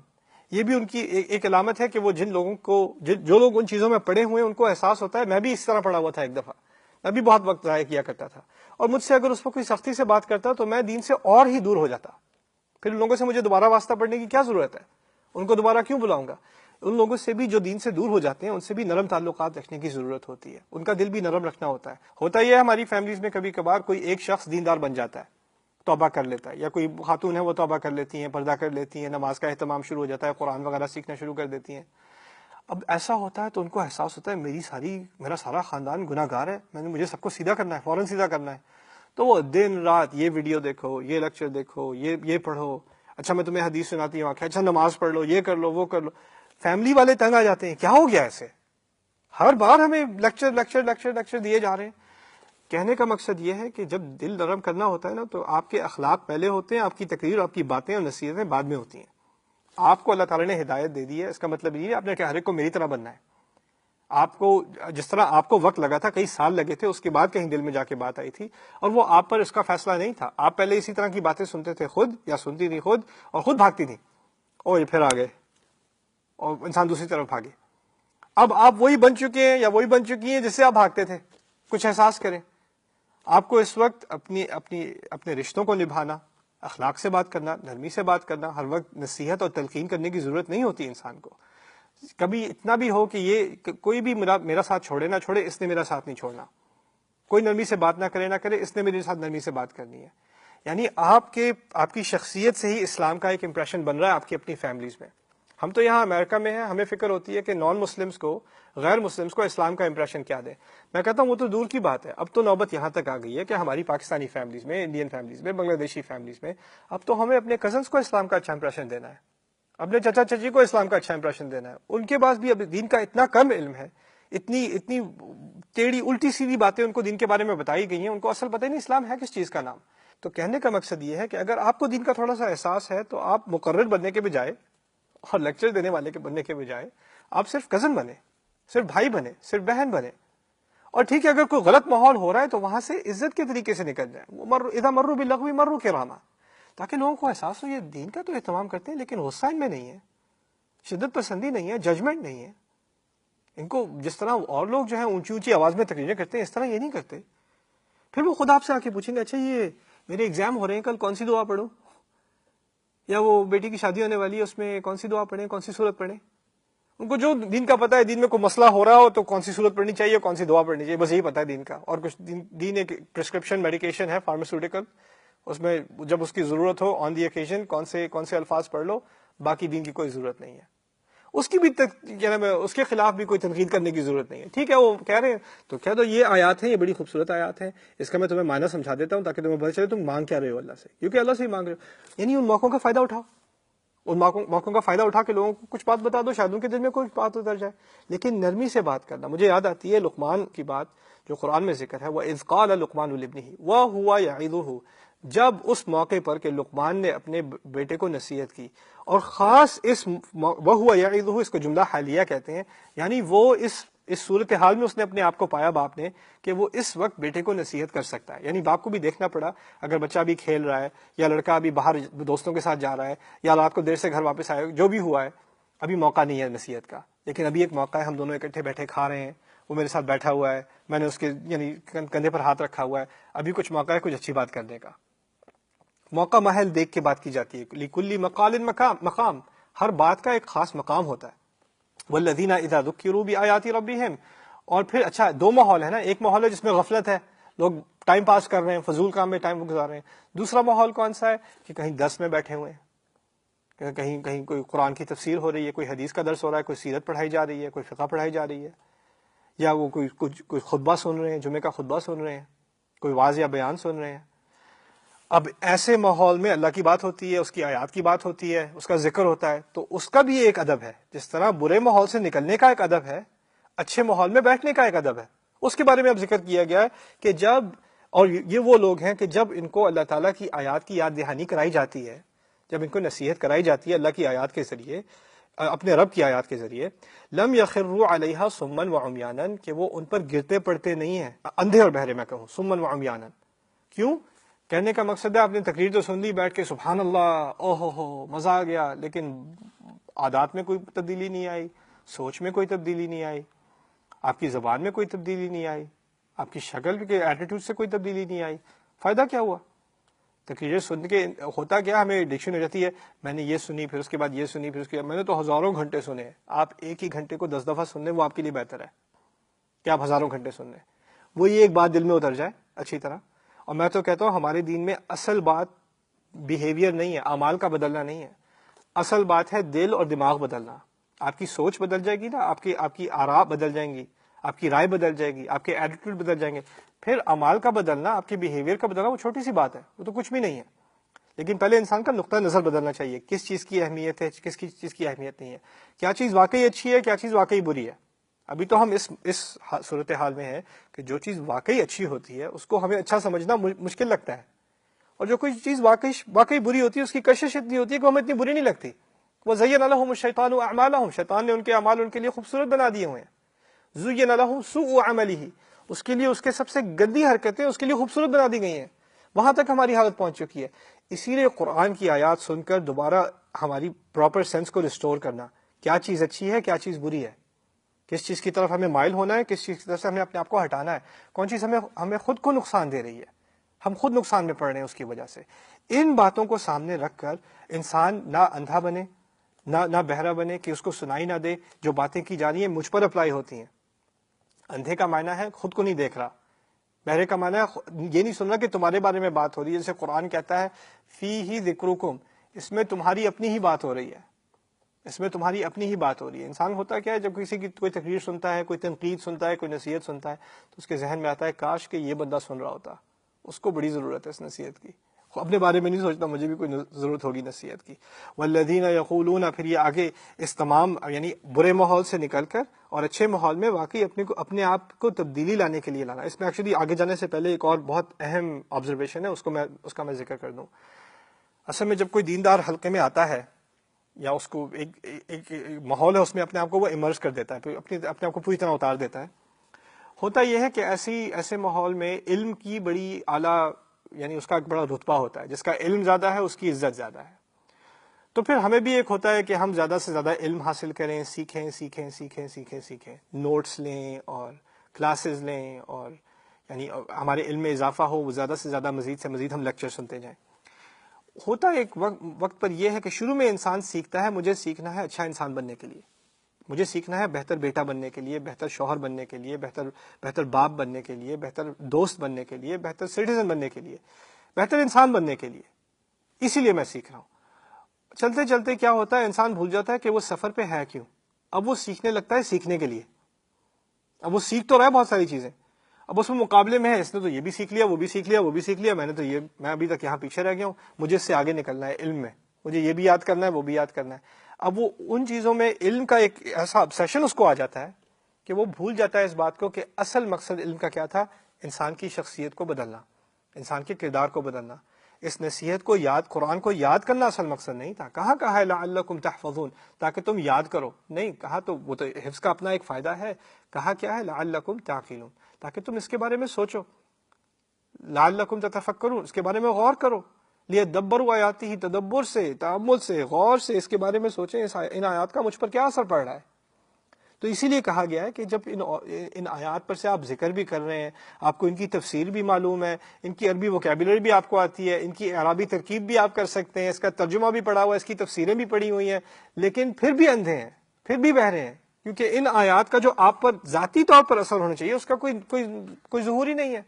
یہ بھی ان کی ایک علامت ہے کہ وہ جن لوگوں کو جو لوگ ان چیزوں میں پڑے ہوئے ہیں ان کو احساس ہوتا ہے. میں بھی اس طرح پڑا ہوا تھا ایک دفعہ، میں بھی بہت وقت ضائع کیا کرتا تھا، اور مجھ سے اگر اس پر کوئی سختی سے بات کرتا تو میں دین سے اور ہی دور ہو جاتا. پھر ان لوگوں سے مجھے دوبارہ واسطہ پڑھنے کی کیا ضرورت ہے؟ ان کو دوبارہ کیوں بلاؤں گا؟ ان لوگوں سے بھی جو دین سے دور ہو جاتے ہیں ان سے بھی نرم تعلقات رکھنے کی ضرورت ہوتی ہے، ان کا دل بھی نرم رکھنا ہوتا ہے. ہوتا یہ ہے ہماری فیملیز میں کبھی کبھار کوئی ایک شخص دیندار بن جاتا ہے، توبہ کر لیتا ہے، یا کوئی خاتون ہے وہ توبہ کر لیتی ہیں، پردہ کر لیتی ہیں، نماز کا اہتمام شروع ہو جاتا ہے، قرآن وغیرہ سیکھنا شروع کر دیتی ہیں. اب ایسا ہوتا ہے تو ان کو احساس ہوتا ہے میرا سارا خاندان گناہ گار ہے، مجھے سب کو سیدھا کرنا ہے، فوراً سیدھا کرنا ہے. تو وہ دن رات یہ ویڈیو دیکھو، یہ لیکچر دیکھو، یہ پڑھو، اچھا میں تمہیں حدیث سناتی ہوں، اچھا نماز پڑھ لو، یہ کر لو، وہ کر لو. فیملی والے تنگ آ جاتے ہیں، کیا ہو گیا ایسے؟ ہر بار ہمیں لیکچر لیکچر لیکچر لیکچر دیے جا رہے ہیں. کہنے کا مقصد یہ ہے کہ جب دل نرم کرنا ہوتا ہے نا تو آپ کے اخلاق پہلے ہوتے ہیں، آپ کی تقریر، آپ کی باتیں اور نصیحتیں بعد میں ہوتی ہیں. آپ کو اللہ تعالیٰ نے ہدایت دے دی ہے، اس کا مطلب یہ ہے آپ نے ہر ایک کو میری طرح بننا ہے. آپ کو جس طرح آپ کو وقت لگا تھا، کئی سال لگے تھے، اس کے بعد کہیں دل میں جا کے بات آئی تھی، اور وہ آپ پر اس کا فیصلہ نہیں تھا. آپ پہلے اسی طرح کی باتیں سنتے تھے خود، یا سنتی تھی خود اور خود بھاگتی تھی، اور یہ پھر آ گئے اور انسان دوسری طرف بھاگے. اب آپ وہی بن چکے ہیں یا وہی بن چکی ہیں جس سے آپ بھاگتے تھے. کچھ احساس کریں. آپ کو اس وقت اپنے رشتوں کو نبھانا، اخلاق سے بات کرنا، نرمی سے بات کرنا، ہر وقت نصیحت اور تلقین کرنے کی ضرورت نہیں ہوتی انسان کو. کبھی اتنا بھی ہو کہ یہ کوئی بھی میرا ساتھ چھوڑے نہ چھوڑے، اس نے میرا ساتھ نہیں چھوڑنا. کوئی نرمی سے بات نہ کرے، اس نے میرے ساتھ نرمی سے بات کرنی ہے. یعنی آپ کی شخصیت سے ہی اسلام کا ایک امپریشن بن رہا ہے آپ کی اپنی فیملیز میں. ہم تو یہاں امریکہ میں ہیں، ہمیں فکر ہوتی ہے کہ نان مسلمز کو، غیر مسلمز کو اسلام کا امپریشن کیا دیں. میں کہتا ہوں وہ تو دور کی بات ہے، اب تو نوبت یہاں تک آ گئی ہے کہ ہماری پاکستانی فیملیز میں، انڈین فیملیز میں، بنگلہ دیشی فیملیز میں اب تو ہمیں اپنے کزنس کو اسلام کا اچھا امپریشن دینا ہے، اپنے چچا چچی کو اسلام کا اچھا امپریشن دینا ہے. ان کے پاس بھی اب دین کا اتنا کم علم ہے، اتنی ٹیڑھی الٹی سیدھی باتیں ان کو دین کے بارے میں بتائی گئی ہیں، ان کو اصل پتہ ہی نہیں اسلام ہے کس چیز کا نام. تو کہنے کا مقصد یہ ہے کہ اگر آپ کو دین کا تھوڑا سا احساس ہے تو آپ مقرر بننے کے بجائے اور لیکچر دینے والے کے بننے کے بجائے آپ صرف کزن بنے، صرف بھائی بنے، صرف بہن بنے. اور ٹھیک ہے اگر کوئی غلط ماحول ہو رہا ہے تو وہاں سے عزت کے طریقے سے نکل جائیں. اذا مروا باللغو مروا کرامہ، تاکہ لوگوں کو احساس ہو یہ دین کا تو اہتمام کرتے ہیں لیکن غصہ ان میں نہیں ہے، شدت پسندی نہیں ہے، ججمنٹ نہیں ہے. ان کو جس طرح اور لوگ جو ہیں اونچی اونچی آواز میں تقریریں کرتے ہیں اس طرح یہ نہیں کرتے. پھر وہ خود آپ سے آ کے پوچھیں گے اچھا یہ میرے ایگزام ہو رہے ہیں کل، کون سی دعا پڑھوں؟ یا وہ بیٹی کی شادی ہونے والی ہے اس میں کون سی دعا پڑھیں، کون سی صورت پڑھیں؟ ان کو جو دین کا پتہ ہے، دین میں کوئی مسئلہ ہو رہا ہو تو کون سی صورت پڑھنی چاہیے، کون سی دعا پڑھنی چاہیے، بس یہی پتہ ہے دین کا. اور کچھ دین ایک پرسکرپشن میڈیکیشن ہے، فارماسیوٹیکل، اس میں جب اس کی ضرورت ہو آن دی اوکیزن کون سے الفاظ پڑھ لو، باقی دین کی کوئی ضرورت نہیں ہے. اس کی بھی اس کے خلاف بھی کوئی تنقید کرنے کی ضرورت نہیں ہے. ٹھیک ہے وہ کہہ رہے ہیں تو کہہ دو یہ آیات ہیں، یہ بڑی خوبصورت آیات ہیں، اس کا میں تمہیں معنی سمجھا دیتا ہوں تاکہ تمہیں پتہ چلے تم مانگ کیا رہے ہو اللہ سے، کیونکہ اللہ سے ہی مانگ رہے ہو. یعنی ان موقعوں کا فائدہ اٹھاؤ، ان موقعوں کا فائدہ اٹھا کے لوگوں کو کچھ بات بتا دو، شاید ان کے دل میں کوئی بات اتر جائے. لیکن نرمی سے بات کرنا. مجھے یاد آتی ہے لقمان کی بات جو قرآن میں ذکر ہے، وَإِذْ قَالَ لُقْمَانُ لِابْنِهِ وَهُوَ يَعِظُهُ، جب اس موقع پر کہ لقمان نے اپنے بیٹے کو نصیحت کی، اور خاص اس وَهُوَ يَعِظُهُ اس کو جملہ حالیہ کہتے ہیں، یعنی وہ اس صورتحال میں اس نے اپنے آپ کو پایا باپ نے کہ وہ اس وقت بیٹے کو نصیحت کر سکتا ہے. یعنی باپ کو بھی دیکھنا پڑا، اگر بچہ بھی کھیل رہا ہے یا لڑکا بھی باہر دوستوں کے ساتھ جا رہا ہے یا رات کو دیر سے گھر واپس آئے، جو بھی ہوا ہے ابھی موقع نہیں ہے نصیحت کا، لیکن ابھی ایک موقع ہے، ہم دونوں اکٹھے بیٹھے کھا رہے ہیں، وہ میرے ساتھ بیٹھا ہوا ہے، میں نے اس کے یعنی کندھے پر ہاتھ رکھا ہوا ہے، ابھی کچھ موقع ہے کچھ اچھی بات کرنے کا. موقع محل دیکھ کے بات کی جاتی ہے. لِكُلِّ مَقَالٍ مقام، ہر بات کا ایک خاص مقام ہوتا ہے. والذین اذا ذکروا بآیات ربہم، اور پھر اچھا دو ماحول ہے نا، ایک ماحول ہے جس میں غفلت ہے، لوگ ٹائم پاس کر رہے ہیں، فضول کام میں ٹائم گزار رہے ہیں. دوسرا ماحول کون سا ہے کہ کہیں درس میں بیٹھے ہوئے ہیں، کہیں کوئی قرآن کی تفسیر ہو رہی ہے، کوئی حدیث کا درس ہو رہا ہے، کوئی سیرت پڑھائی جا رہی ہے، کوئی فقہ پڑھائی جا رہی ہے، یا وہ کوئی خطبہ سن رہے ہیں، جمعے کا خطبہ سن رہے ہیں، کوئی واعظ یا بیان سن رہے ہیں. اب ایسے ماحول میں اللہ کی بات ہوتی ہے، اس کی آیات کی بات ہوتی ہے، اس کا ذکر ہوتا ہے، تو اس کا بھی ایک ادب ہے. جس طرح برے ماحول سے نکلنے کا ایک ادب ہے، اچھے ماحول میں بیٹھنے کا ایک ادب ہے. اس کے بارے میں اب ذکر کیا گیا ہے کہ جب اور یہ وہ لوگ ہیں کہ جب ان کو اللہ تعالیٰ کی آیات کی یاد دہانی کرائی جاتی ہے، جب ان کو نصیحت کرائی جاتی ہے اللہ کی آیات کے ذریعے، اپنے رب کی آیات کے ذریعے، لم یخروا علیہا صما وعمیانا، کہ وہ ان پر گرتے پڑتے نہیں ہیں اندھے اور بہرے، میں کہوں صما وعمیانا۔ کیوں؟ کہنے کا مقصد ہے آپ نے تقریر تو سن لی بیٹھ کے، سبحان اللہ، او ہو مزہ آ گیا، لیکن عادات میں کوئی تبدیلی نہیں آئی، سوچ میں کوئی تبدیلی نہیں آئی، آپ کی زبان میں کوئی تبدیلی نہیں آئی، آپ کی شکل کے ایٹیٹیوڈ سے کوئی تبدیلی نہیں آئی، فائدہ کیا ہوا؟ تقریریں سن کے ہوتا کیا، ہمیں ایڈکشن ہو جاتی ہے، میں نے یہ سنی پھر اس کے بعد یہ سنی پھر اس کے بعد، میں نے تو ہزاروں گھنٹے سنے ہیں۔ آپ ایک ہی گھنٹے کو 10 دفعہ سن لیں، وہ آپ کے لیے بہتر ہے کہ آپ ہزاروں گھنٹے سن لیں۔ وہ یہ ایک بات دل میں اتر جائے اچھی طرح۔ اور میں تو کہتا ہوں ہمارے دین میں اصل بات بیہیویئر نہیں ہے، اعمال کا بدلنا نہیں ہے، اصل بات ہے دل اور دماغ بدلنا۔ آپ کی سوچ بدل جائے گی نا، آپ کی آراء بدل جائیں گی، آپ کی رائے بدل جائے گی، آپ کے ایٹیٹیوڈ بدل جائیں گے، پھر اعمال کا بدلنا، آپ کے بیہیویئر کا بدلنا وہ چھوٹی سی بات ہے، وہ تو کچھ بھی نہیں ہے۔ لیکن پہلے انسان کا نقطہ نظر بدلنا چاہیے، کس چیز کی اہمیت ہے، کس چیز کی اہمیت نہیں ہے، کیا چیز واقعی اچھی ہے، کیا چیز واقعی بری ہے۔ ابھی تو ہم اس صورتحال میں ہیں کہ جو چیز واقعی اچھی ہوتی ہے اس کو ہمیں اچھا سمجھنا مشکل لگتا ہے، اور جو کوئی چیز واقعی بری ہوتی ہے اس کی کشش اتنی ہوتی ہے کہ ہمیں اتنی بری نہیں لگتی۔ وَزَيَّنَ لَهُمُ الشَّيْطَانُ أَعْمَالَهُم، شیطان نے ان کے اعمال ان کے لیے خوبصورت بنا دیے ہوئے ہیں۔ زُيِّنَ لَهُ سُوءُ عَمَلِهِ، اس کے لیے اس کے سب سے گندی حرکتیں اس کے لیے خوبصورت بنا دی گئی ہیں۔ وہاں تک ہماری حالت پہنچ چکی ہے۔ اسی لیے قرآن کی آیات سن کر دوبارہ ہماری پراپر سینس کو ریسٹور کرنا، کیا چیز اچھی ہے، کیا چیز بری ہے، کس چیز کی طرف ہمیں مائل ہونا ہے، کس چیز کی طرف سے ہمیں اپنے آپ کو ہٹانا ہے، کون چیز ہمیں خود کو نقصان دے رہی ہے، ہم خود نقصان میں پڑ رہے ہیں اس کی وجہ سے۔ ان باتوں کو سامنے رکھ کر انسان نہ اندھا بنے، نہ بہرا بنے کہ اس کو سنائی نہ دے، جو باتیں کی جا رہی ہیں مجھ پر اپلائی ہوتی ہیں۔ اندھے کا معنی ہے خود کو نہیں دیکھ رہا، بہرے کا معنی ہے یہ نہیں سن رہا کہ تمہارے بارے میں بات ہو رہی ہے، جیسے قرآن کہتا ہے فیہ ذکرکم، اس میں تمہاری اپنی ہی بات ہو رہی ہے، اس میں تمہاری اپنی ہی بات ہو رہی ہے۔ انسان ہوتا کیا ہے، جب کسی کی کوئی تقریر سنتا ہے، کوئی تنقید سنتا ہے، کوئی نصیحت سنتا ہے، تو اس کے ذہن میں آتا ہے کاش کہ یہ بندہ سن رہا ہوتا، اس کو بڑی ضرورت ہے اس نصیحت کی، اپنے بارے میں نہیں سوچتا مجھے بھی کوئی ضرورت ہوگی نصیحت کی۔ والذین یقولون، پھر یہ آگے اس تمام یعنی برے ماحول سے نکل کر اور اچھے ماحول میں واقعی اپنے آپ کو تبدیلی لانے کے لیے لانا۔ اس میں ایکچولی آگے جانے سے پہلے ایک اور بہت اہم آبزرویشن ہے، اس کا میں ذکر کر دوں۔ اصل میں جب کوئی دیندار حلقے میں آتا ہے یا اس کو ایک ماحول ہے اس میں اپنے آپ کو وہ امرج کر دیتا ہے، اپنے آپ کو پوری طرح اتار دیتا ہے، ہوتا یہ ہے کہ ایسے ماحول میں علم کی بڑی اعلیٰ یعنی اس کا ایک بڑا رتبہ ہوتا ہے، جس کا علم زیادہ ہے اس کی عزت زیادہ ہے۔ تو پھر ہمیں بھی ایک ہوتا ہے کہ ہم زیادہ سے زیادہ علم حاصل کریں، سیکھیں، نوٹس لیں اور کلاسز لیں، اور یعنی ہمارے علم میں اضافہ ہو، وہ زیادہ سے زیادہ مزید سے مزید ہم لیکچر سنتے جائیں۔ ہوتا ایک وقت پر یہ ہے کہ شروع میں انسان سیکھتا ہے، مجھے سیکھنا ہے اچھا انسان بننے کے لیے، مجھے سیکھنا ہے بہتر بیٹا بننے کے لیے، بہتر شوہر بننے کے لیے، بہتر باپ بننے کے لیے، بہتر دوست بننے کے لیے، بہتر سٹیزن بننے کے لیے، بہتر انسان بننے کے لیے، اسی لیے میں سیکھ رہا ہوں۔ چلتے چلتے کیا ہوتا ہے، انسان بھول جاتا ہے کہ وہ سفر پہ ہے کیوں۔ اب وہ سیکھنے لگتا ہے سیکھنے کے لیے، اب وہ سیکھ تو رہا ہے بہت ساری چیزیں، اب اس میں مقابلے میں ہے، اس نے تو یہ بھی سیکھ لیا، وہ بھی سیکھ لیا، میں ابھی تک یہاں پیچھے رہ گیا ہوں، مجھے اس سے آگے نکلنا ہے علم میں، مجھے یہ بھی یاد کرنا ہے، وہ بھی یاد کرنا ہے۔ اب وہ ان چیزوں میں علم کا ایک ایسا obsession اس کو آ جاتا ہے کہ وہ بھول جاتا ہے اس بات کو کہ اصل مقصد علم کا کیا تھا، انسان کی شخصیت کو بدلنا، انسان کے کردار کو بدلنا۔ اس نصیحت کو قرآن کو یاد کرنا اصل مقصد نہیں تھا۔ کہا ہے لعلکم تحفظون، تاکہ تم یاد کرو، نہیں کہا تو وہ تو حفظ کا اپنا ایک فائدہ ہے، کہا کیا ہے لعلکم تعقلون، تاکہ تم اس کے بارے میں سوچو، لعلکم تتفکرون، اس کے بارے میں غور کرو، لیدبروا آیاتہ، تدبر سے، تأمل سے، غور سے اس کے بارے میں سوچیں ان آیات کا مجھ پر کیا اثر پڑ رہا ہے۔ تو اسی لیے کہا گیا ہے کہ جب ان آیات پر سے آپ ذکر بھی کر رہے ہیں، آپ کو ان کی تفسیر بھی معلوم ہے، ان کی عربی ووکیبلری بھی آپ کو آتی ہے، ان کی اعرابی ترکیب بھی آپ کر سکتے ہیں، اس کا ترجمہ بھی پڑھا ہوا ہے، اس کی تفسیریں بھی پڑھی ہوئی ہیں، لیکن پھر بھی اندھے ہیں، پھر بھی بہرے ہیں، کیونکہ ان آیات کا جو آپ پر ذاتی طور پر اثر ہونا چاہیے اس کا کوئی ظہور ہی نہیں ہے۔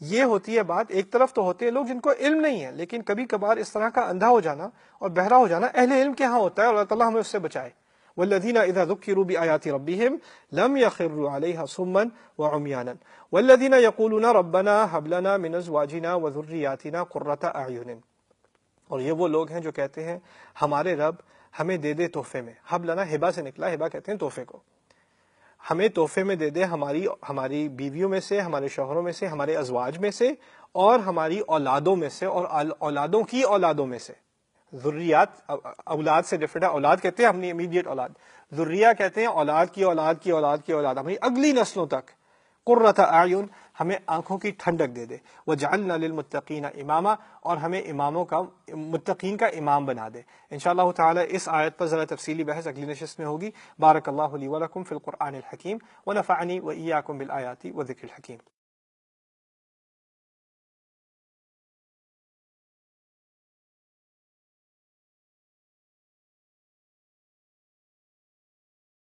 یہ ہوتی ہے بات، ایک طرف تو ہوتے ہیں لوگ جن کو علم نہیں ہے، لیکن کبھی کبھار اس طرح کا اندھا ہو جانا اور بہرا ہو جانا اہل علم کے ہاں ہوتا ہے، اور اللہ تعالیٰ ہمیں اس سے بچائے۔ والذین اذا ذکروا بآیات ربهم لم یخروا علیہا صما وعمیانا والذین یقولون ربنا هب لنا من ازواجنا وذریاتنا قرۃ اعین، اور یہ وہ لوگ ہیں جو کہتے ہیں ہمارے رب ہمیں دے دے تحفے میں، ہب لنا ہبہ سے نکلا، ہبہ کہتے ہیں تحفے کو، ہمیں تحفے میں دے دے ہماری بیویوں میں سے، ہمارے شوہروں میں سے، ہمارے ازواج میں سے، اور ہماری اولادوں میں سے، اور اولادوں کی اولادوں میں سے. ذریات اولاد سے ڈفرنٹ ہے. اولاد کہتے ہیں اپنی امیڈیٹ اولاد، ذریہ کہتے ہیں اولاد کی اولاد کی اولاد کی اولاد، ہماری اگلی نسلوں تک. قرۃ اعین، ہمیں آنکھوں کی ٹھنڈک دے دے. وجعلنا للمتقین اماما، اور ہمیں اماموں کا، متقین کا امام بنا دے. انشاءاللہ تعالی اس آیت پر ذرا تفصیلی بحث اگلی نشست میں ہوگی. بارک اللہ لی ولکم فی القرآن الحکیم ونفعنی وإیاکم بالآیات وذکر الحکیم.